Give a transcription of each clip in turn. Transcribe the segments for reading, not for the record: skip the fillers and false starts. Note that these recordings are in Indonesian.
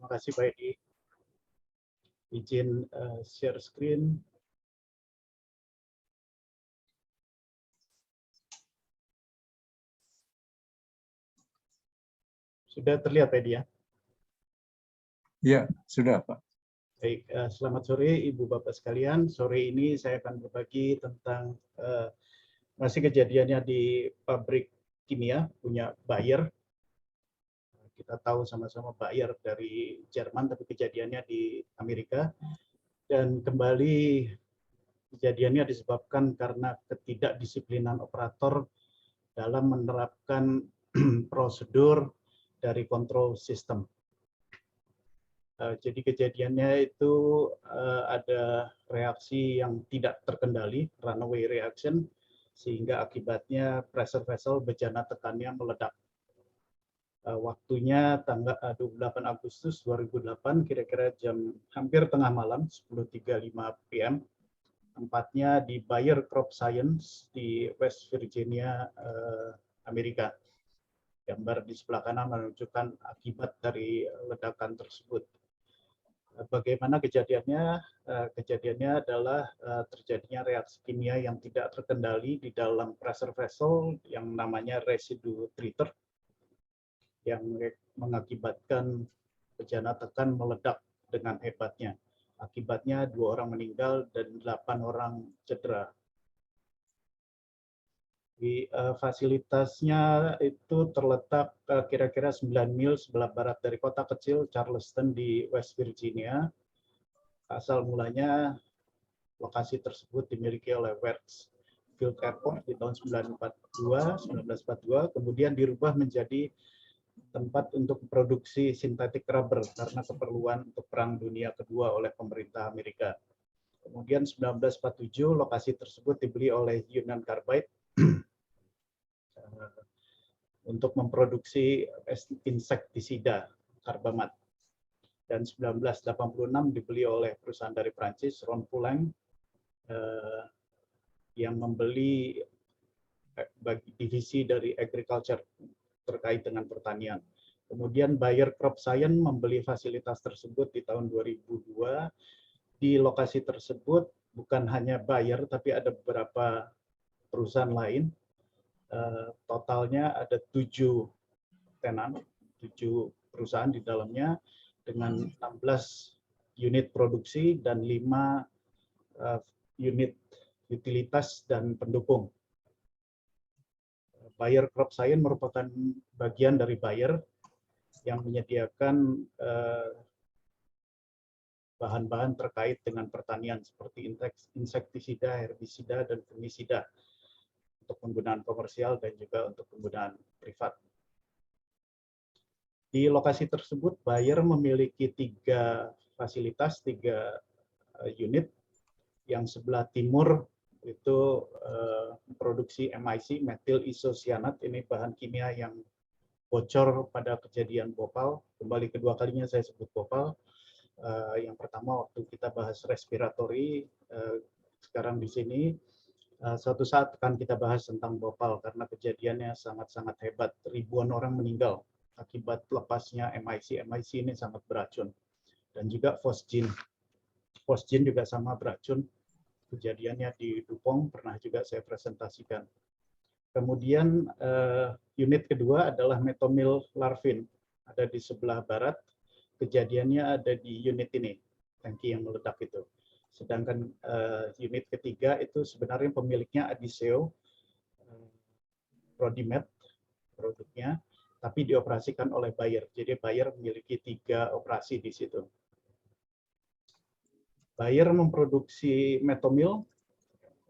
Terima kasih Pak Edi. Izin share screen. Sudah terlihat Pak Edi ya? Ya, sudah Pak. Baik, selamat sore Ibu Bapak sekalian. Sore ini saya akan berbagi tentang masih kejadiannya di pabrik kimia punya Bayer. Kita tahu sama-sama Bayer dari Jerman, tapi kejadiannya di Amerika. Dan kembali kejadiannya disebabkan karena ketidakdisiplinan operator dalam menerapkan prosedur dari kontrol sistem. Jadi kejadiannya itu ada reaksi yang tidak terkendali, runaway reaction, sehingga akibatnya pressure vessel bejana tekannya meledak. Waktunya tanggal 28 Agustus 2008, kira-kira jam hampir tengah malam, 10.35 PM. Tempatnya di Bayer Crop Science di West Virginia, Amerika. Gambar di sebelah kanan menunjukkan akibat dari ledakan tersebut. Bagaimana kejadiannya? Kejadiannya adalah terjadinya reaksi kimia yang tidak terkendali di dalam pressure vessel yang namanya residue treater, yang mengakibatkan bejana tekan meledak dengan hebatnya. Akibatnya 2 orang meninggal dan 8 orang cedera. Di fasilitasnya itu terletak kira-kira 9 mil sebelah barat dari kota kecil Charleston di West Virginia. Asal mulanya lokasi tersebut dimiliki oleh Wright Field Airport di tahun 1942, kemudian dirubah menjadi tempat untuk produksi sintetik rubber karena keperluan untuk Perang Dunia Kedua oleh pemerintah Amerika. Kemudian 1947 lokasi tersebut dibeli oleh Union Carbide untuk memproduksi insektisida Carbamat. Dan 1986 dibeli oleh perusahaan dari Prancis, Ron Poulenc, yang membeli divisi dari agriculture terkait dengan pertanian. Kemudian Bayer Crop Science membeli fasilitas tersebut di tahun 2002. Di lokasi tersebut bukan hanya Bayer, tapi ada beberapa perusahaan lain. Totalnya ada 7 tenan, 7 perusahaan di dalamnya dengan 16 unit produksi dan 5 unit utilitas dan pendukung. Bayer Crop Science merupakan bagian dari Bayer yang menyediakan bahan-bahan terkait dengan pertanian seperti insektisida, herbisida, dan fungisida untuk penggunaan komersial dan juga untuk penggunaan privat. Di lokasi tersebut, Bayer memiliki 3 fasilitas, 3 unit. Yang sebelah timur itu produksi MIC, metil isocyanat. Ini bahan kimia yang bocor pada kejadian Bhopal. Kembali kedua kalinya saya sebut Bhopal. Yang pertama waktu kita bahas respiratory, sekarang di sini. Suatu saat akan kita bahas tentang Bhopal karena kejadiannya sangat-sangat hebat. Ribuan orang meninggal akibat lepasnya MIC. MIC ini sangat beracun. Dan juga fosgene. Fosgene juga sama beracun. Kejadiannya di Dupont pernah juga saya presentasikan. Kemudian unit kedua adalah metomil larvin. Ada di sebelah barat. Kejadiannya ada di unit ini, tangki yang meledak itu. Sedangkan unit ketiga itu sebenarnya pemiliknya Adiseo Prodimed produknya, tapi dioperasikan oleh Bayer. Jadi Bayer memiliki 3 operasi di situ. Bayer memproduksi metomil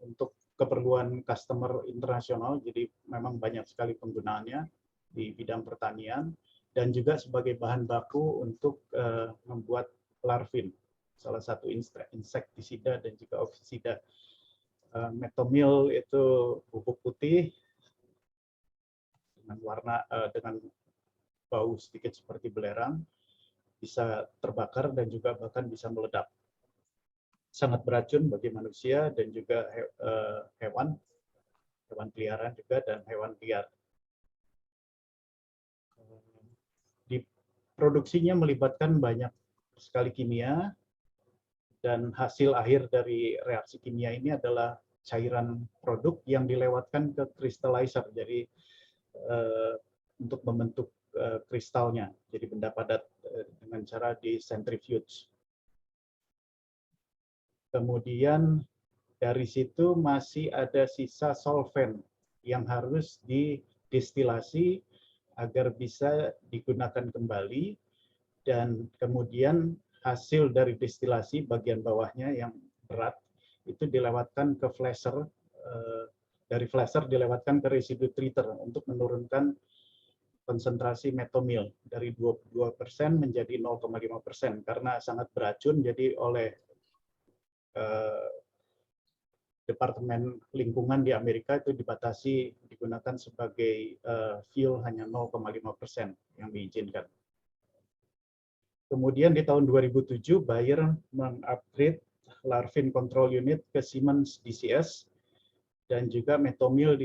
untuk keperluan customer internasional, jadi memang banyak sekali penggunaannya di bidang pertanian, dan juga sebagai bahan baku untuk membuat larvin, salah satu insektisida dan juga ofisida. Metomil itu bubuk putih dengan warna dengan bau sedikit seperti belerang, bisa terbakar dan juga bahkan bisa meledak. Sangat beracun bagi manusia dan juga hewan peliharaan juga dan hewan liar. Di produksinya melibatkan banyak sekali kimia, dan hasil akhir dari reaksi kimia ini adalah cairan produk yang dilewatkan ke crystallizer, jadi untuk membentuk kristalnya, jadi benda padat dengan cara di centrifuge. Kemudian dari situ masih ada sisa solvent yang harus didestilasi agar bisa digunakan kembali, dan kemudian hasil dari destilasi bagian bawahnya yang berat itu dilewatkan ke flasher, dari flasher dilewatkan ke residu treater untuk menurunkan konsentrasi metomil dari 22% menjadi 0,5%, karena sangat beracun. Jadi oleh Departemen Lingkungan di Amerika itu dibatasi digunakan sebagai fuel hanya 0,5% yang diizinkan. Kemudian di tahun 2007 Bayer mengupgrade Larvin Control Unit ke Siemens DCS, dan juga metomil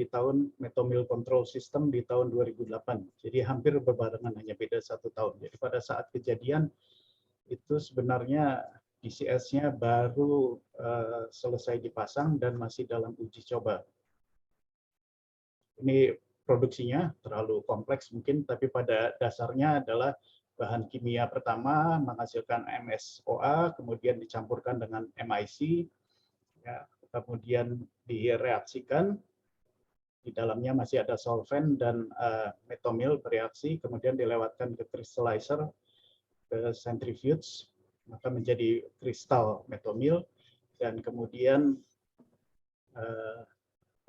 Control System di tahun 2008. Jadi hampir berbarengan, hanya beda 1 tahun. Jadi pada saat kejadian itu sebenarnya DCS-nya baru selesai dipasang dan masih dalam uji coba. Ini produksinya terlalu kompleks mungkin, tapi pada dasarnya adalah bahan kimia pertama menghasilkan MSOA, kemudian dicampurkan dengan MIC, ya, kemudian direaksikan, di dalamnya masih ada solvent dan metomil bereaksi, kemudian dilewatkan ke crystallizer, ke centrifuge, maka menjadi kristal metomil, dan kemudian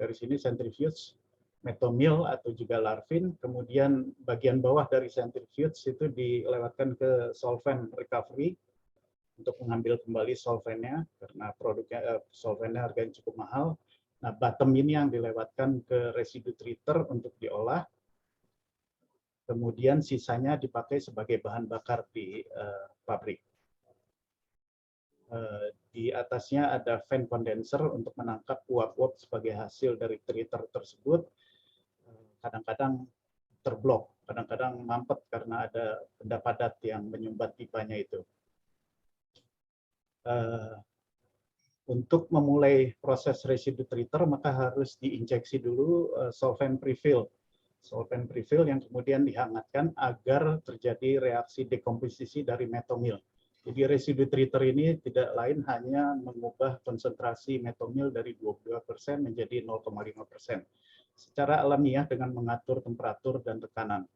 dari sini centrifuge, metomil atau juga larvin, kemudian bagian bawah dari centrifuge itu dilewatkan ke solvent recovery untuk mengambil kembali solventnya, karena produknya solventnya harganya cukup mahal. Nah, bottom ini yang dilewatkan ke residu treater untuk diolah, kemudian sisanya dipakai sebagai bahan bakar di pabrik. Di atasnya ada fan condenser untuk menangkap uap-uap sebagai hasil dari treater tersebut. Kadang-kadang terblok, kadang-kadang mampet karena ada benda padat yang menyumbat pipanya itu. Untuk memulai proses residu treater, maka harus diinjeksi dulu solvent prefill. Solvent prefill yang kemudian dihangatkan agar terjadi reaksi dekomposisi dari metomil. Jadi residu treater ini tidak lain hanya mengubah konsentrasi metomil dari 22% menjadi 0,5%. Secara alamiah dengan mengatur temperatur dan tekanan.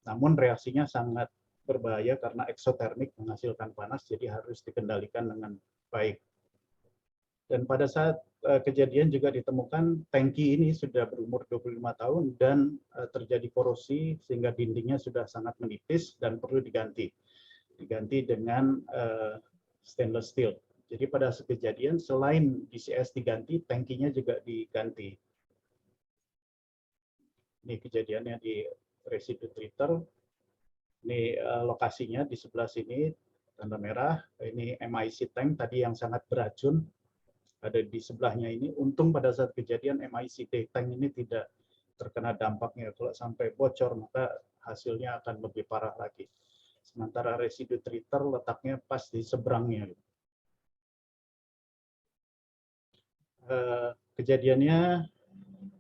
Namun reaksinya sangat berbahaya karena eksotermik, menghasilkan panas, jadi harus dikendalikan dengan baik. Dan pada saat kejadian juga ditemukan tangki ini sudah berumur 25 tahun dan terjadi korosi sehingga dindingnya sudah sangat menipis dan perlu diganti. Diganti dengan stainless steel. Jadi pada saat kejadian selain DCS diganti, tangkinya juga diganti. Ini kejadiannya di residu treater. Ini lokasinya di sebelah sini, tanda merah. Ini MIC tank tadi yang sangat beracun, ada di sebelahnya ini. Untung pada saat kejadian MIC tank ini tidak terkena dampaknya. Kalau sampai bocor maka hasilnya akan lebih parah lagi. Sementara residu treater letaknya pas di seberangnya. Kejadiannya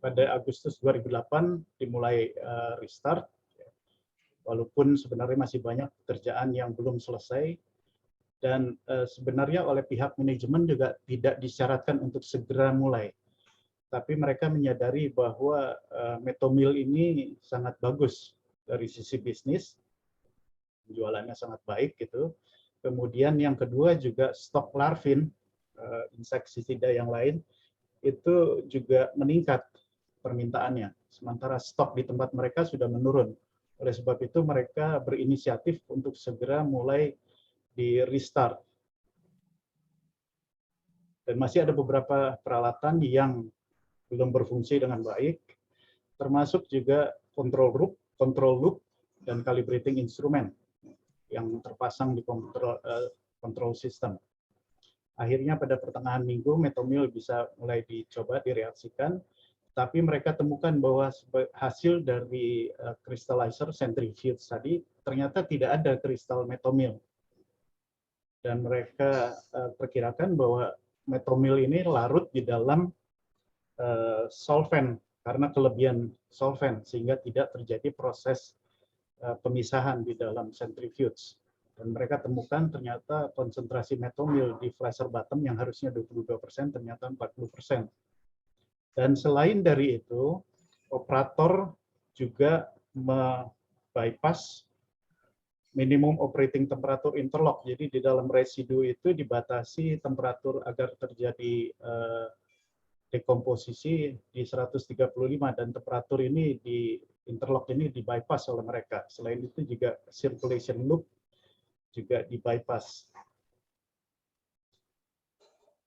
pada Agustus 2008 dimulai restart, walaupun sebenarnya masih banyak pekerjaan yang belum selesai, dan sebenarnya oleh pihak manajemen juga tidak disyaratkan untuk segera mulai. Tapi mereka menyadari bahwa metomil ini sangat bagus dari sisi bisnis, penjualannya sangat baik gitu. Kemudian yang kedua juga stok larvin, insektisida yang lain, itu juga meningkat permintaannya. Sementara stok di tempat mereka sudah menurun. Oleh sebab itu mereka berinisiatif untuk segera mulai di restart. Dan masih ada beberapa peralatan yang belum berfungsi dengan baik, termasuk juga control loop, dan calibrating instrument yang terpasang di control system. Akhirnya pada pertengahan minggu metomil bisa mulai dicoba direaksikan, Tapi mereka temukan bahwa hasil dari crystallizer centrifuge tadi ternyata tidak ada kristal metomil. Dan mereka perkirakan bahwa metomil ini larut di dalam solvent karena kelebihan solvent sehingga tidak terjadi proses pemisahan di dalam centrifuge. Dan mereka temukan ternyata konsentrasi metomil di flasher bottom yang harusnya 22% ternyata 40%. Dan selain dari itu, operator juga bypass minimum operating temperature interlock. Jadi di dalam residu itu dibatasi temperatur agar terjadi dekomposisi di 135 dan temperatur ini di interlock ini di bypass oleh mereka. Selain itu juga circulation loop juga di bypass.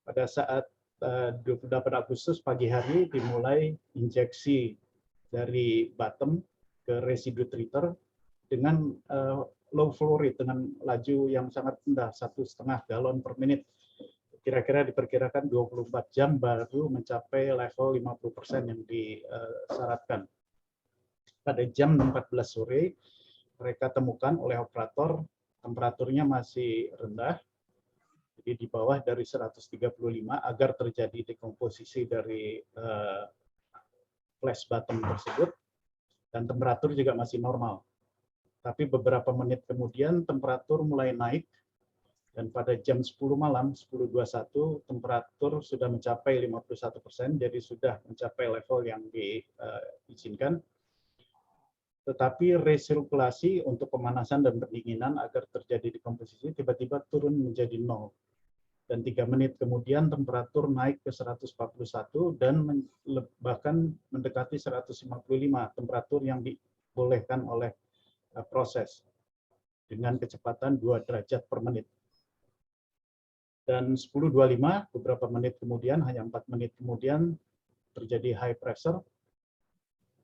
Pada saat 28 Agustus pagi hari dimulai injeksi dari bottom ke residu treater dengan low flow rate, dengan laju yang sangat rendah, 1,5 galon per menit. Kira-kira diperkirakan 24 jam baru mencapai level 50% yang disyaratkan. Pada jam 14 sore, mereka temukan oleh operator temperaturnya masih rendah, jadi di bawah dari 135 agar terjadi dekomposisi dari flash bottom tersebut, dan temperatur juga masih normal. Tapi beberapa menit kemudian temperatur mulai naik, dan pada jam 10 malam, 10.21, temperatur sudah mencapai 51%, jadi sudah mencapai level yang diizinkan. Tetapi resirkulasi untuk pemanasan dan pendinginan agar terjadi dekomposisi tiba-tiba turun menjadi 0. Dan 3 menit kemudian temperatur naik ke 141 dan bahkan mendekati 155, temperatur yang dibolehkan oleh proses dengan kecepatan 2 derajat per menit. Dan 10.25, beberapa menit kemudian, hanya 4 menit kemudian terjadi high pressure,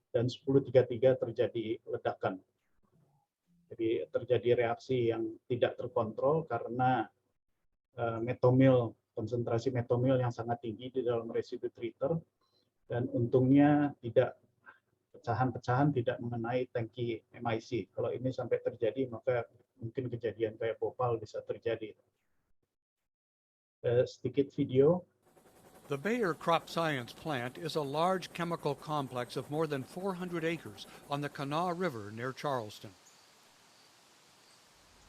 dan 10.33 terjadi ledakan. Jadi terjadi reaksi yang tidak terkontrol karena konsentrasi metomil yang sangat tinggi di dalam residu treater, dan untungnya tidak pecahan-pecahan tidak mengenai tangki MIC. Kalau ini sampai terjadi, maka mungkin kejadian kayak Bhopal bisa terjadi. Sedikit video. The Bayer Crop Science plant is a large chemical complex of more than 400 acres on the Kanawha River near Charleston.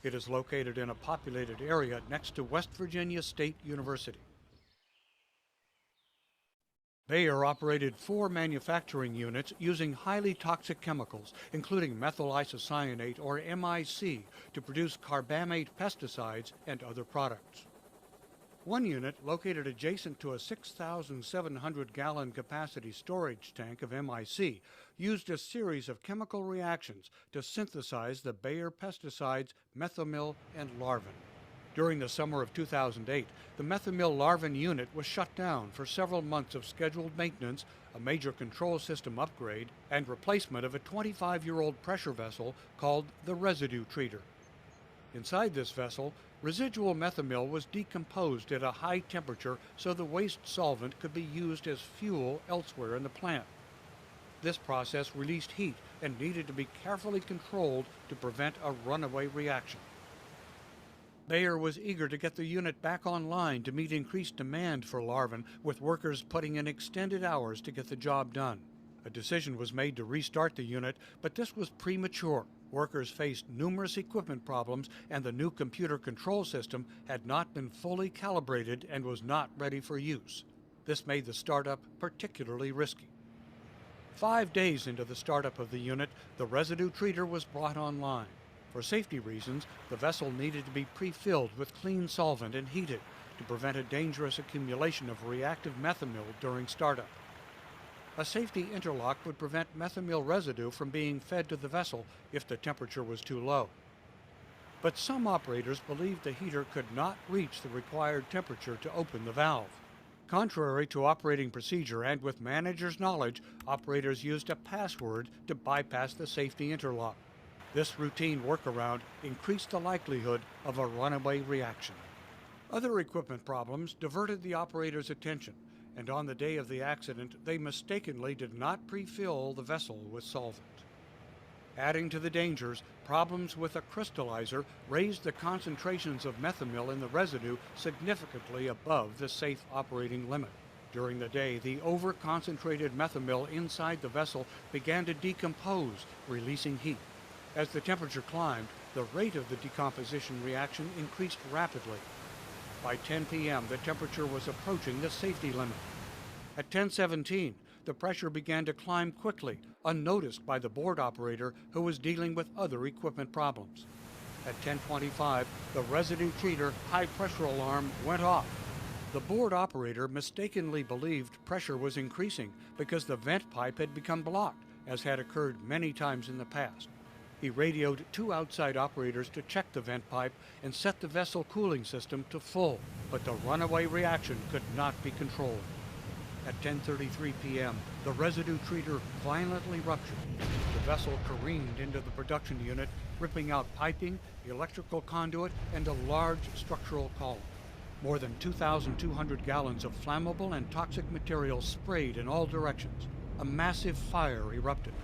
It is located in a populated area next to West Virginia State University. Bayer operated 4 manufacturing units using highly toxic chemicals, including methyl isocyanate, or MIC, to produce carbamate pesticides and other products. One unit, located adjacent to a 6,700-gallon capacity storage tank of MIC, used a series of chemical reactions to synthesize the Bayer pesticides methomyl and larvin. During the summer of 2008, the methomyl larvin unit was shut down for several months of scheduled maintenance, a major control system upgrade, and replacement of a 25-year-old pressure vessel called the residue treater. Inside this vessel, residual methomyl was decomposed at a high temperature so the waste solvent could be used as fuel elsewhere in the plant. This process released heat and needed to be carefully controlled to prevent a runaway reaction. Bayer was eager to get the unit back online to meet increased demand for larvin, with workers putting in extended hours to get the job done. A decision was made to restart the unit, but this was premature. Workers faced numerous equipment problems, and the new computer control system had not been fully calibrated and was not ready for use. This made the startup particularly risky. 5 days into the startup of the unit, the residue treater was brought online. For safety reasons, the vessel needed to be pre-filled with clean solvent and heated to prevent a dangerous accumulation of reactive methomyl during startup. A safety interlock would prevent methomyl residue from being fed to the vessel if the temperature was too low. But some operators believed the heater could not reach the required temperature to open the valve. Contrary to operating procedure and with manager's knowledge, operators used a password to bypass the safety interlock. This routine workaround increased the likelihood of a runaway reaction. Other equipment problems diverted the operator's attention, and on the day of the accident, they mistakenly did not pre-fill the vessel with solvent. Adding to the dangers, problems with a crystallizer raised the concentrations of methomyl in the residue significantly above the safe operating limit. During the day, the over-concentrated methomyl inside the vessel began to decompose, releasing heat. As the temperature climbed, the rate of the decomposition reaction increased rapidly. By 10 p.m., the temperature was approaching the safety limit. At 10:17, the pressure began to climb quickly, unnoticed by the board operator who was dealing with other equipment problems. At 10:25, the residue treater high pressure alarm went off. The board operator mistakenly believed pressure was increasing because the vent pipe had become blocked, as had occurred many times in the past. He radioed 2 outside operators to check the vent pipe and set the vessel cooling system to full, but the runaway reaction could not be controlled. At 10:33 p.m., the residue treater violently ruptured. The vessel careened into the production unit, ripping out piping, electrical conduit, and a large structural column. More than 2,200 gallons of flammable and toxic material sprayed in all directions. A massive fire erupted.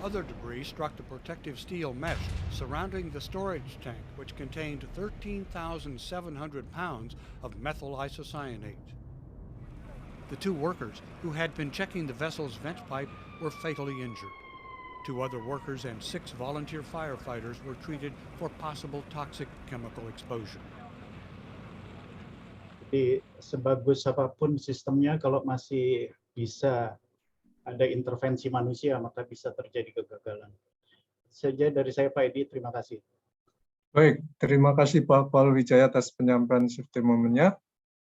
Other debris struck the protective steel mesh surrounding the storage tank, which contained 13,700 pounds of methyl isocyanate. The 2 workers who had been checking the vessel's vent pipe were fatally injured. 2 other workers and 6 volunteer firefighters were treated for possible toxic chemical exposure. Jadi sebagus apapun sistemnya, kalau masih bisa ada intervensi manusia, maka bisa terjadi kegagalan. Saja dari saya, Pak Edi. Terima kasih. Baik, terima kasih Pak Paul Wijaya atas penyampaian safety moment-nya.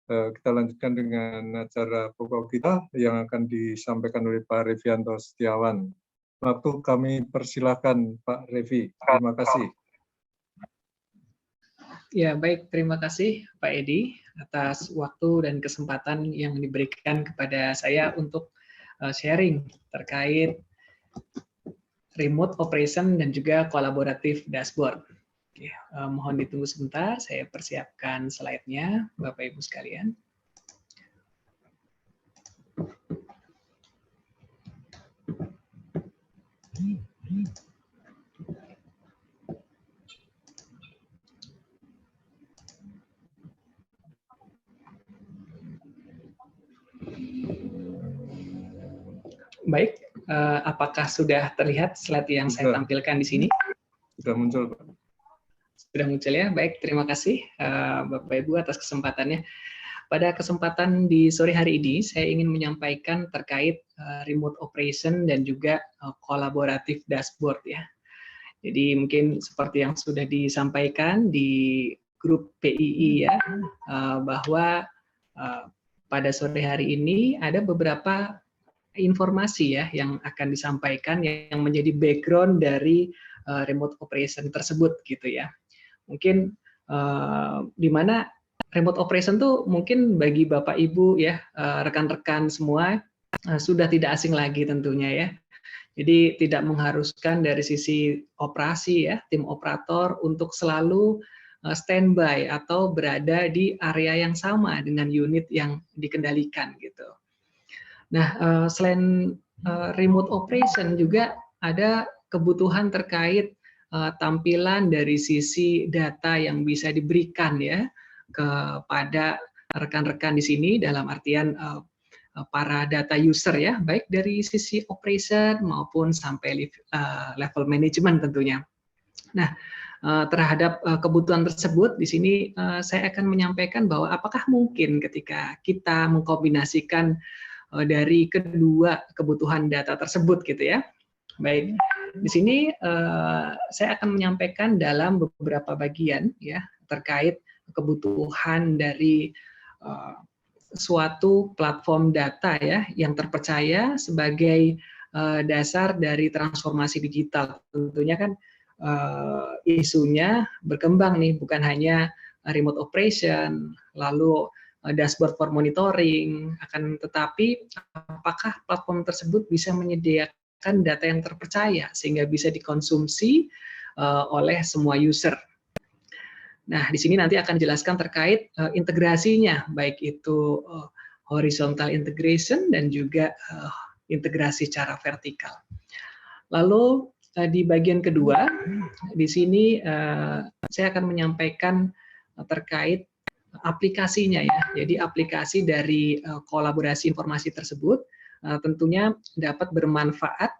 Kita lanjutkan dengan acara pokok kita yang akan disampaikan oleh Pak Revianto Setiawan. Waktu kami persilahkan Pak Revi. Terima kasih. Ya, baik. Terima kasih Pak Edi atas waktu dan kesempatan yang diberikan kepada saya untuk sharing terkait remote operation dan juga kolaboratif dashboard. Oke, mohon ditunggu sebentar, saya persiapkan slide-nya, Bapak Ibu sekalian. Baik, apakah sudah terlihat slide yang saya tampilkan di sini? Sudah muncul, Pak. Sudah muncul ya. Baik, terima kasih Bapak Ibu atas kesempatannya. Pada kesempatan di sore hari ini, saya ingin menyampaikan terkait remote operation dan juga kolaboratif dashboard ya. Jadi mungkin seperti yang sudah disampaikan di grup PII ya, bahwa pada sore hari ini ada beberapa informasi ya yang akan disampaikan yang menjadi background dari remote operation tersebut gitu ya. Mungkin di mana remote operation tuh mungkin bagi Bapak Ibu ya, rekan-rekan semua sudah tidak asing lagi tentunya ya. Jadi tidak mengharuskan dari sisi operasi ya, tim operator untuk selalu standby atau berada di area yang sama dengan unit yang dikendalikan gitu. Nah, selain remote operation juga ada kebutuhan terkait tampilan dari sisi data yang bisa diberikan ya kepada rekan-rekan di sini dalam artian para data user ya, baik dari sisi operation maupun sampai level manajemen tentunya. Nah, terhadap kebutuhan tersebut di sini saya akan menyampaikan bahwa apakah mungkin ketika kita mengkombinasikan dari kedua kebutuhan data tersebut gitu ya. Baik, di sini saya akan menyampaikan dalam beberapa bagian ya terkait kebutuhan dari suatu platform data ya yang terpercaya sebagai dasar dari transformasi digital. Tentunya kan isunya berkembang nih, bukan hanya remote operation, lalu dashboard for monitoring, akan tetapi apakah platform tersebut bisa menyediakan data yang terpercaya sehingga bisa dikonsumsi oleh semua user. Nah, di sini nanti akan dijelaskan terkait integrasinya, baik itu horizontal integration dan juga integrasi secara vertikal. Lalu di bagian kedua, di sini saya akan menyampaikan terkait aplikasinya ya. Jadi aplikasi dari kolaborasi informasi tersebut tentunya dapat bermanfaat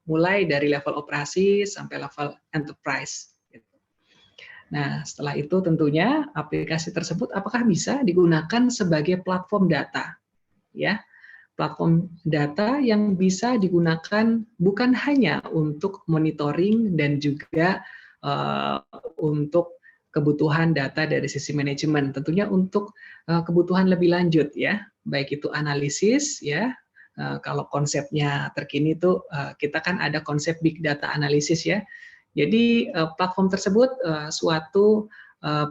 mulai dari level operasi sampai level enterprise. Nah, setelah itu tentunya aplikasi tersebut apakah bisa digunakan sebagai platform data, ya, platform data yang bisa digunakan bukan hanya untuk monitoring dan juga untuk kebutuhan data dari sisi manajemen, tentunya untuk kebutuhan lebih lanjut, ya, baik itu analisis, ya. Kalau konsepnya terkini itu kita kan ada konsep big data analisis ya. Jadi platform tersebut suatu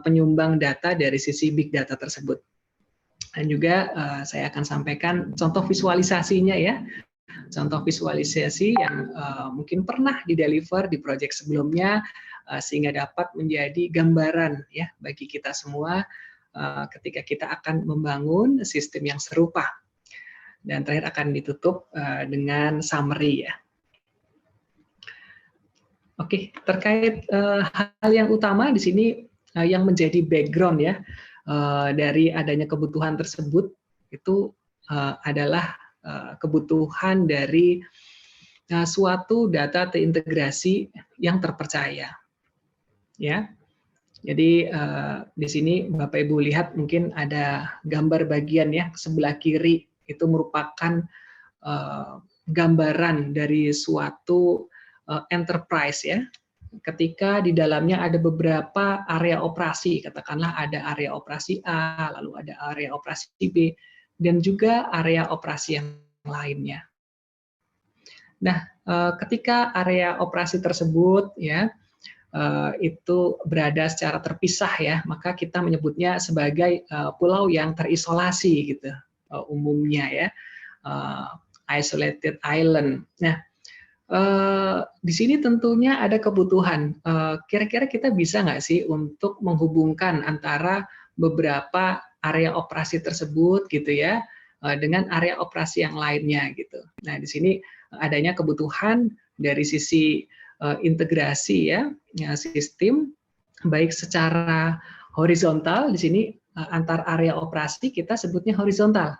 penyumbang data dari sisi big data tersebut. Dan juga saya akan sampaikan contoh visualisasinya ya. Contoh visualisasi yang mungkin pernah dideliver di proyek sebelumnya sehingga dapat menjadi gambaran ya bagi kita semua ketika kita akan membangun sistem yang serupa. Dan terakhir akan ditutup dengan summary ya. Oke, terkait hal yang utama di sini yang menjadi background ya dari adanya kebutuhan tersebut itu adalah kebutuhan dari suatu data terintegrasi yang terpercaya. Ya. Jadi di sini Bapak Ibu lihat mungkin ada gambar bagian ya sebelah kiri itu merupakan gambaran dari suatu enterprise ya. Ketika di dalamnya ada beberapa area operasi, katakanlah ada area operasi A, lalu ada area operasi B, dan juga area operasi yang lainnya. Nah, ketika area operasi tersebut ya itu berada secara terpisah ya, maka kita menyebutnya sebagai pulau yang terisolasi gitu. Umumnya ya isolated island. Nah, di sini tentunya ada kebutuhan. Kira-kira kita bisa nggak sih untuk menghubungkan antara beberapa area operasi tersebut gitu ya dengan area operasi yang lainnya gitu. Nah, di sini adanya kebutuhan dari sisi integrasi ya sistem baik secara horizontal di sini antar area operasi kita sebutnya horizontal.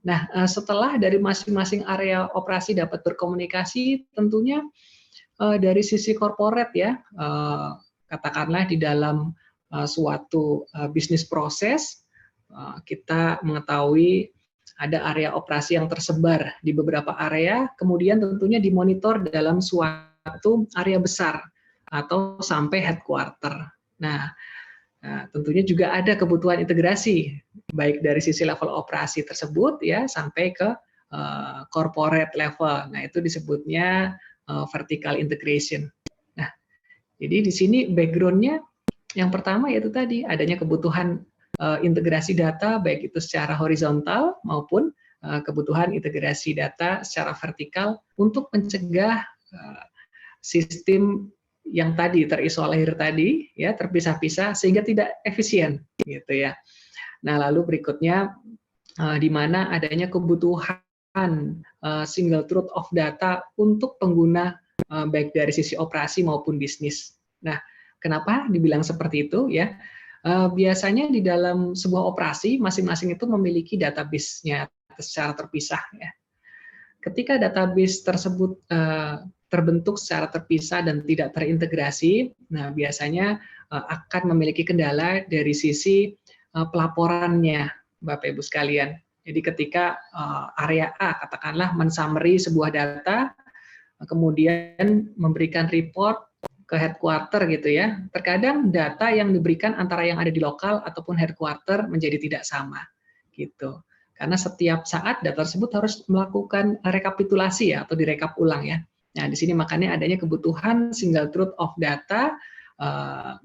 Nah, setelah dari masing-masing area operasi dapat berkomunikasi, tentunya dari sisi corporate ya, katakanlah di dalam suatu bisnis proses, kita mengetahui ada area operasi yang tersebar di beberapa area, kemudian tentunya dimonitor dalam suatu area besar atau sampai headquarter. Nah, tentunya juga ada kebutuhan integrasi baik dari sisi level operasi tersebut ya sampai ke corporate level. Nah, itu disebutnya vertical integration. Nah, jadi di sini background-nya yang pertama yaitu tadi adanya kebutuhan integrasi data baik itu secara horizontal maupun kebutuhan integrasi data secara vertikal untuk mencegah sistem yang tadi terisolir tadi ya terpisah-pisah sehingga tidak efisien gitu ya. Nah, lalu berikutnya di mana adanya kebutuhan single truth of data untuk pengguna baik dari sisi operasi maupun bisnis. Nah, kenapa dibilang seperti itu ya? Biasanya di dalam sebuah operasi masing-masing itu memiliki database-nya secara terpisah ya. Ketika database tersebut terbentuk secara terpisah dan tidak terintegrasi, nah biasanya akan memiliki kendala dari sisi pelaporannya, Bapak Ibu sekalian. Jadi ketika area A katakanlah mensummary sebuah data, kemudian memberikan report ke headquarter gitu ya, terkadang data yang diberikan antara yang ada di lokal ataupun headquarter menjadi tidak sama gitu. Karena setiap saat data tersebut harus melakukan rekapitulasi ya atau direkap ulang ya. Nah, di sini makanya adanya kebutuhan single truth of data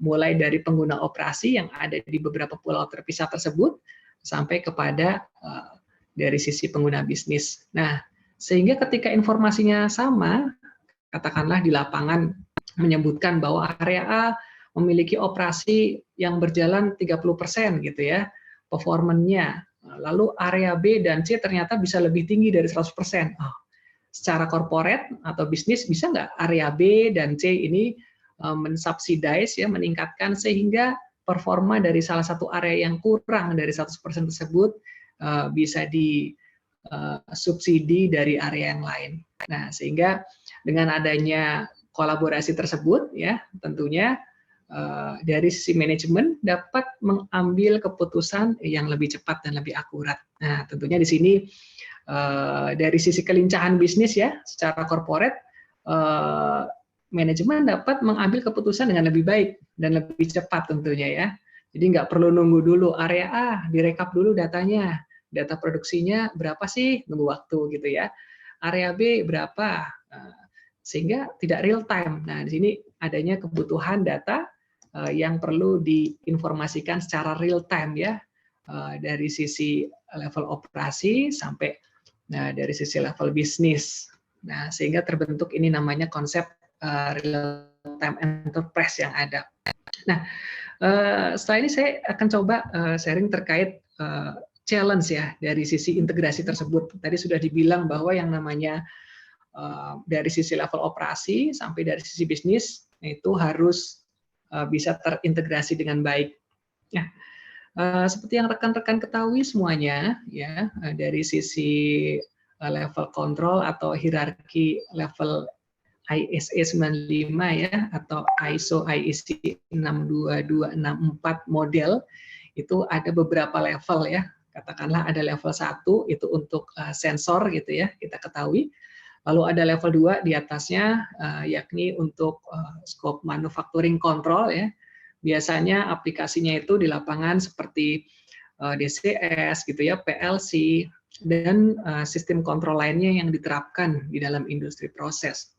mulai dari pengguna operasi yang ada di beberapa pulau terpisah tersebut sampai kepada dari sisi pengguna bisnis. Nah, sehingga ketika informasinya sama, katakanlah di lapangan menyebutkan bahwa area A memiliki operasi yang berjalan 30% gitu ya, performanya Lalu area B dan C ternyata bisa lebih tinggi dari 100%. Oh, secara corporate atau bisnis bisa nggak area B dan C ini mensubsidize ya, meningkatkan sehingga performa dari salah satu area yang kurang dari 100% tersebut bisa disubsidi dari area yang lain. Nah, sehingga dengan adanya kolaborasi tersebut ya, tentunya dari sisi manajemen dapat mengambil keputusan yang lebih cepat dan lebih akurat. Nah, tentunya di sini dari sisi kelincahan bisnis ya, secara corporate manajemen dapat mengambil keputusan dengan lebih baik dan lebih cepat tentunya ya. Jadi nggak perlu nunggu dulu area A, direkap dulu datanya, data produksinya berapa sih, nunggu waktu gitu ya. Area B berapa, sehingga tidak real time. Nah di sini adanya kebutuhan data yang perlu diinformasikan secara real time ya, dari sisi level operasi sampai dari sisi level bisnis. Nah sehingga terbentuk ini namanya konsep real time enterprise yang ada. Nah, setelah ini saya akan coba sharing terkait challenge ya dari sisi integrasi tersebut. Tadi sudah dibilang bahwa yang namanya dari sisi level operasi sampai dari sisi bisnis itu harus bisa terintegrasi dengan baik. Nah, seperti yang rekan-rekan ketahui semuanya ya, dari sisi level kontrol atau hierarki level ISA 95 ya atau ISO IEC 62264 model itu ada beberapa level ya. Katakanlah ada level 1 itu untuk sensor gitu ya, kita ketahui. Lalu ada level 2 di atasnya yakni untuk scope manufacturing control ya. Biasanya aplikasinya itu di lapangan seperti DCS gitu ya, PLC dan sistem kontrol lainnya yang diterapkan di dalam industri proses.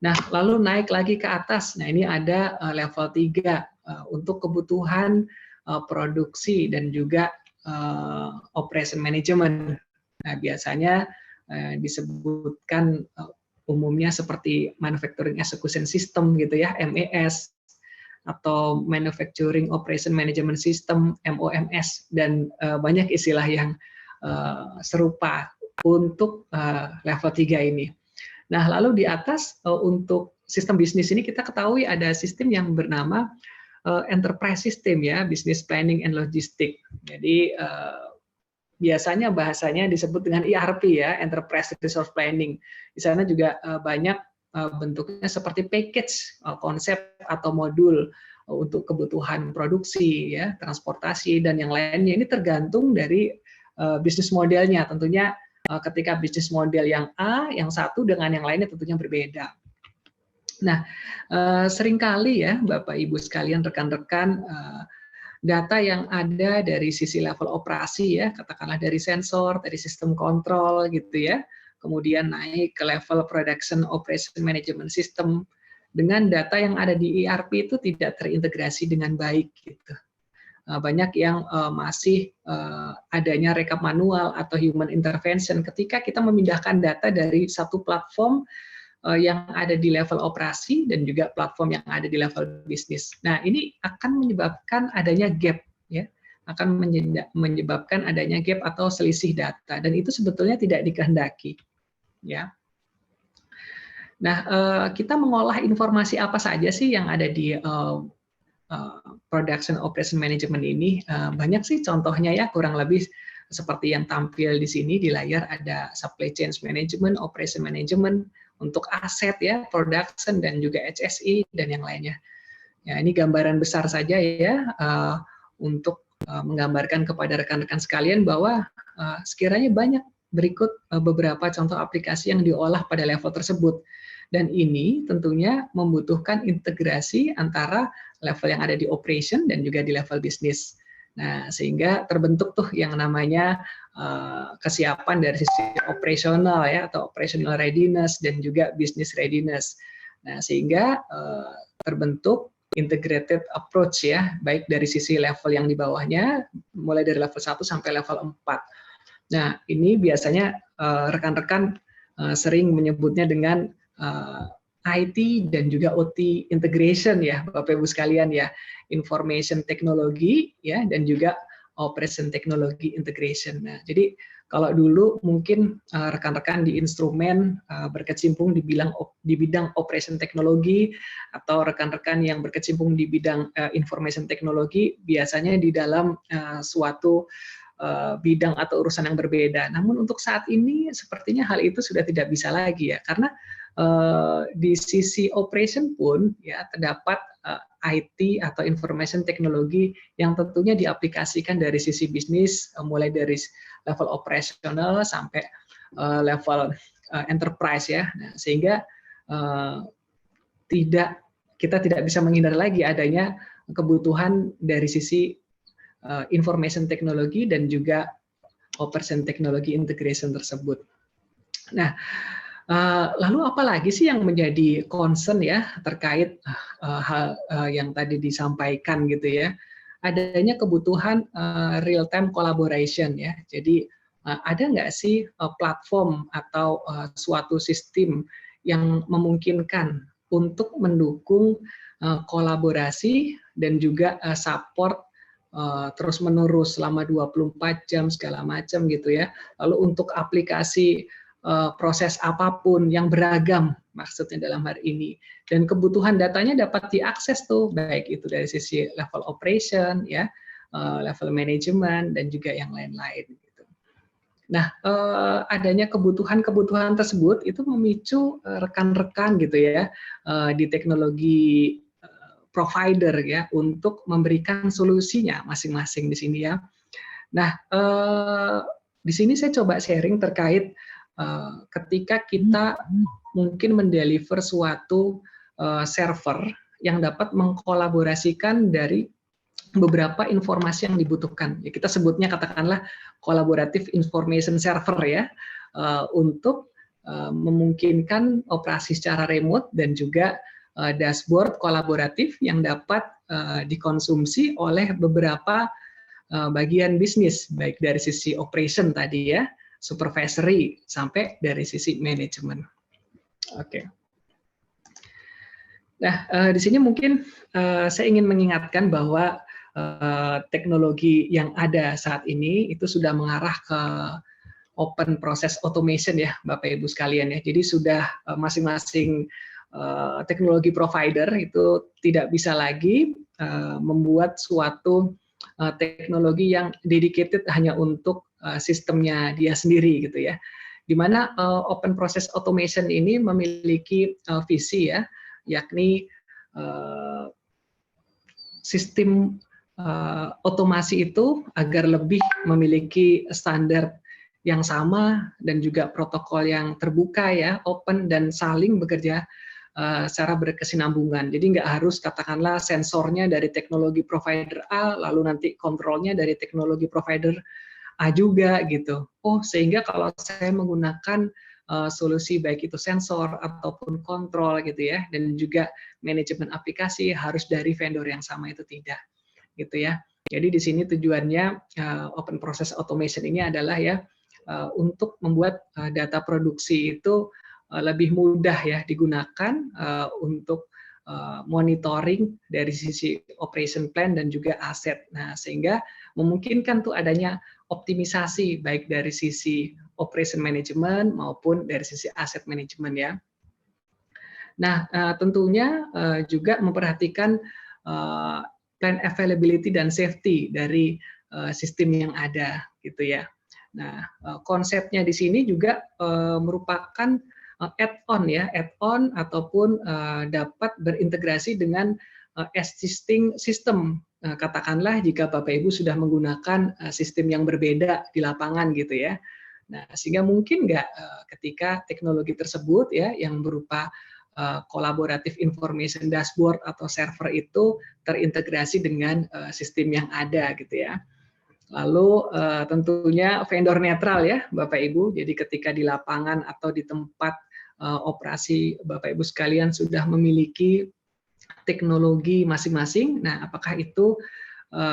Nah, lalu naik lagi ke atas. Nah, ini ada level 3 untuk kebutuhan produksi dan juga operation management. Nah, biasanya disebutkan umumnya seperti manufacturing execution system gitu ya, MES, atau manufacturing operation management system, MOMS, dan banyak istilah yang serupa untuk level 3 ini. Nah, lalu di atas untuk sistem bisnis ini kita ketahui ada sistem yang bernama enterprise system ya, business planning and logistic. Jadi biasanya bahasanya disebut dengan ERP ya, enterprise resource planning. Di sana juga banyak bentuknya seperti package, konsep atau modul untuk kebutuhan produksi ya, transportasi dan yang lainnya. Ini tergantung dari bisnis modelnya tentunya. Ketika bisnis model yang A, yang satu dengan yang lainnya tentunya berbeda. Nah, seringkali ya Bapak Ibu sekalian, rekan-rekan, data yang ada dari sisi level operasi ya, katakanlah dari sensor, dari sistem kontrol gitu ya, kemudian naik ke level production operation management system, dengan data yang ada di ERP itu tidak terintegrasi dengan baik gitu. Banyak yang masih adanya rekap manual atau human intervention ketika kita memindahkan data dari satu platform yang ada di level operasi dan juga platform yang ada di level bisnis. Nah, ini akan menyebabkan adanya gap ya, akan menyebabkan adanya gap atau selisih data, dan itu sebetulnya tidak dikehendaki ya. Nah, kita mengolah informasi apa saja sih yang ada di production operation management ini? Banyak sih contohnya ya, kurang lebih seperti yang tampil di sini di layar. Ada supply chain management, operation management untuk aset ya, production dan juga HSE dan yang lainnya. Ya, ini gambaran besar saja ya untuk menggambarkan kepada rekan-rekan sekalian bahwa sekiranya banyak berikut beberapa contoh aplikasi yang diolah pada level tersebut. Dan ini tentunya membutuhkan integrasi antara level yang ada di operation dan juga di level bisnis. Nah, sehingga terbentuk tuh yang namanya kesiapan dari sisi operasional ya, atau operational readiness dan juga business readiness. Nah, sehingga terbentuk integrated approach ya, baik dari sisi level yang di bawahnya, mulai dari level 1 sampai level 4. Nah, ini biasanya rekan-rekan sering menyebutnya dengan IT dan juga OT integration ya, Bapak Ibu sekalian ya, information technology ya, dan juga Operation Technology Integration. Nah, jadi kalau dulu mungkin rekan-rekan di instrumen berkecimpung di bidang operation teknologi, atau rekan-rekan yang berkecimpung di bidang information teknologi biasanya di dalam suatu bidang atau urusan yang berbeda. Namun untuk saat ini sepertinya hal itu sudah tidak bisa lagi ya, karena di sisi operation pun ya terdapat IT atau information teknologi yang tentunya diaplikasikan dari sisi bisnis, mulai dari level operasional sampai level enterprise ya. Nah, sehingga kita tidak bisa menghindar lagi adanya kebutuhan dari sisi information teknologi dan juga operation technology integration tersebut. Nah, lalu apa lagi sih yang menjadi concern ya terkait hal yang tadi disampaikan gitu ya? Adanya kebutuhan real time collaboration ya. Jadi ada nggak sih platform atau suatu sistem yang memungkinkan untuk mendukung kolaborasi dan juga support terus menerus selama 24 jam segala macam gitu ya. Lalu untuk aplikasi proses apapun yang beragam maksudnya dalam hari ini, dan kebutuhan datanya dapat diakses tuh baik itu dari sisi level operation ya, level manajemen dan juga yang lain-lain gitu. Nah, adanya kebutuhan tersebut itu memicu rekan-rekan gitu ya di teknologi provider ya untuk memberikan solusinya masing-masing di sini ya. Nah, di sini saya coba sharing terkait ketika kita mungkin mendeliver suatu server yang dapat mengkolaborasikan dari beberapa informasi yang dibutuhkan. Ya, kita sebutnya katakanlah collaborative information server ya, untuk memungkinkan operasi secara remote dan juga dashboard kolaboratif yang dapat dikonsumsi oleh beberapa bagian bisnis, baik dari sisi operation tadi ya, supervisory sampai dari sisi manajemen. Oke. Nah, di sini mungkin saya ingin mengingatkan bahwa teknologi yang ada saat ini itu sudah mengarah ke open process automation ya, Bapak Ibu sekalian ya. Jadi sudah masing-masing teknologi provider itu tidak bisa lagi membuat suatu teknologi yang dedicated hanya untuk sistemnya dia sendiri gitu ya, di mana open process automation ini memiliki visi ya, yakni sistem otomasi itu agar lebih memiliki standar yang sama dan juga protokol yang terbuka ya, open dan saling bekerja secara berkesinambungan. Jadi nggak harus katakanlah sensornya dari teknologi provider A, lalu nanti kontrolnya dari teknologi provider A juga gitu. Oh, sehingga kalau saya menggunakan solusi baik itu sensor ataupun kontrol gitu ya, dan juga manajemen aplikasi harus dari vendor yang sama, itu tidak gitu ya. Jadi di sini tujuannya open process automation ini adalah ya untuk membuat data produksi itu lebih mudah ya digunakan untuk monitoring dari sisi operation plan dan juga aset. Nah, sehingga memungkinkan tuh adanya optimisasi baik dari sisi operation management maupun dari sisi aset management ya. Nah, tentunya juga memperhatikan plan availability dan safety dari sistem yang ada gitu ya. Nah, konsepnya di sini juga merupakan add-on ya, add-on ataupun dapat berintegrasi dengan existing system. Katakanlah jika Bapak Ibu sudah menggunakan sistem yang berbeda di lapangan gitu ya. Nah, sehingga mungkin nggak ketika teknologi tersebut ya yang berupa collaborative information dashboard atau server itu terintegrasi dengan sistem yang ada gitu ya. Lalu tentunya vendor netral ya Bapak Ibu. Jadi ketika di lapangan atau di tempat operasi Bapak Ibu sekalian sudah memiliki teknologi masing-masing, nah apakah itu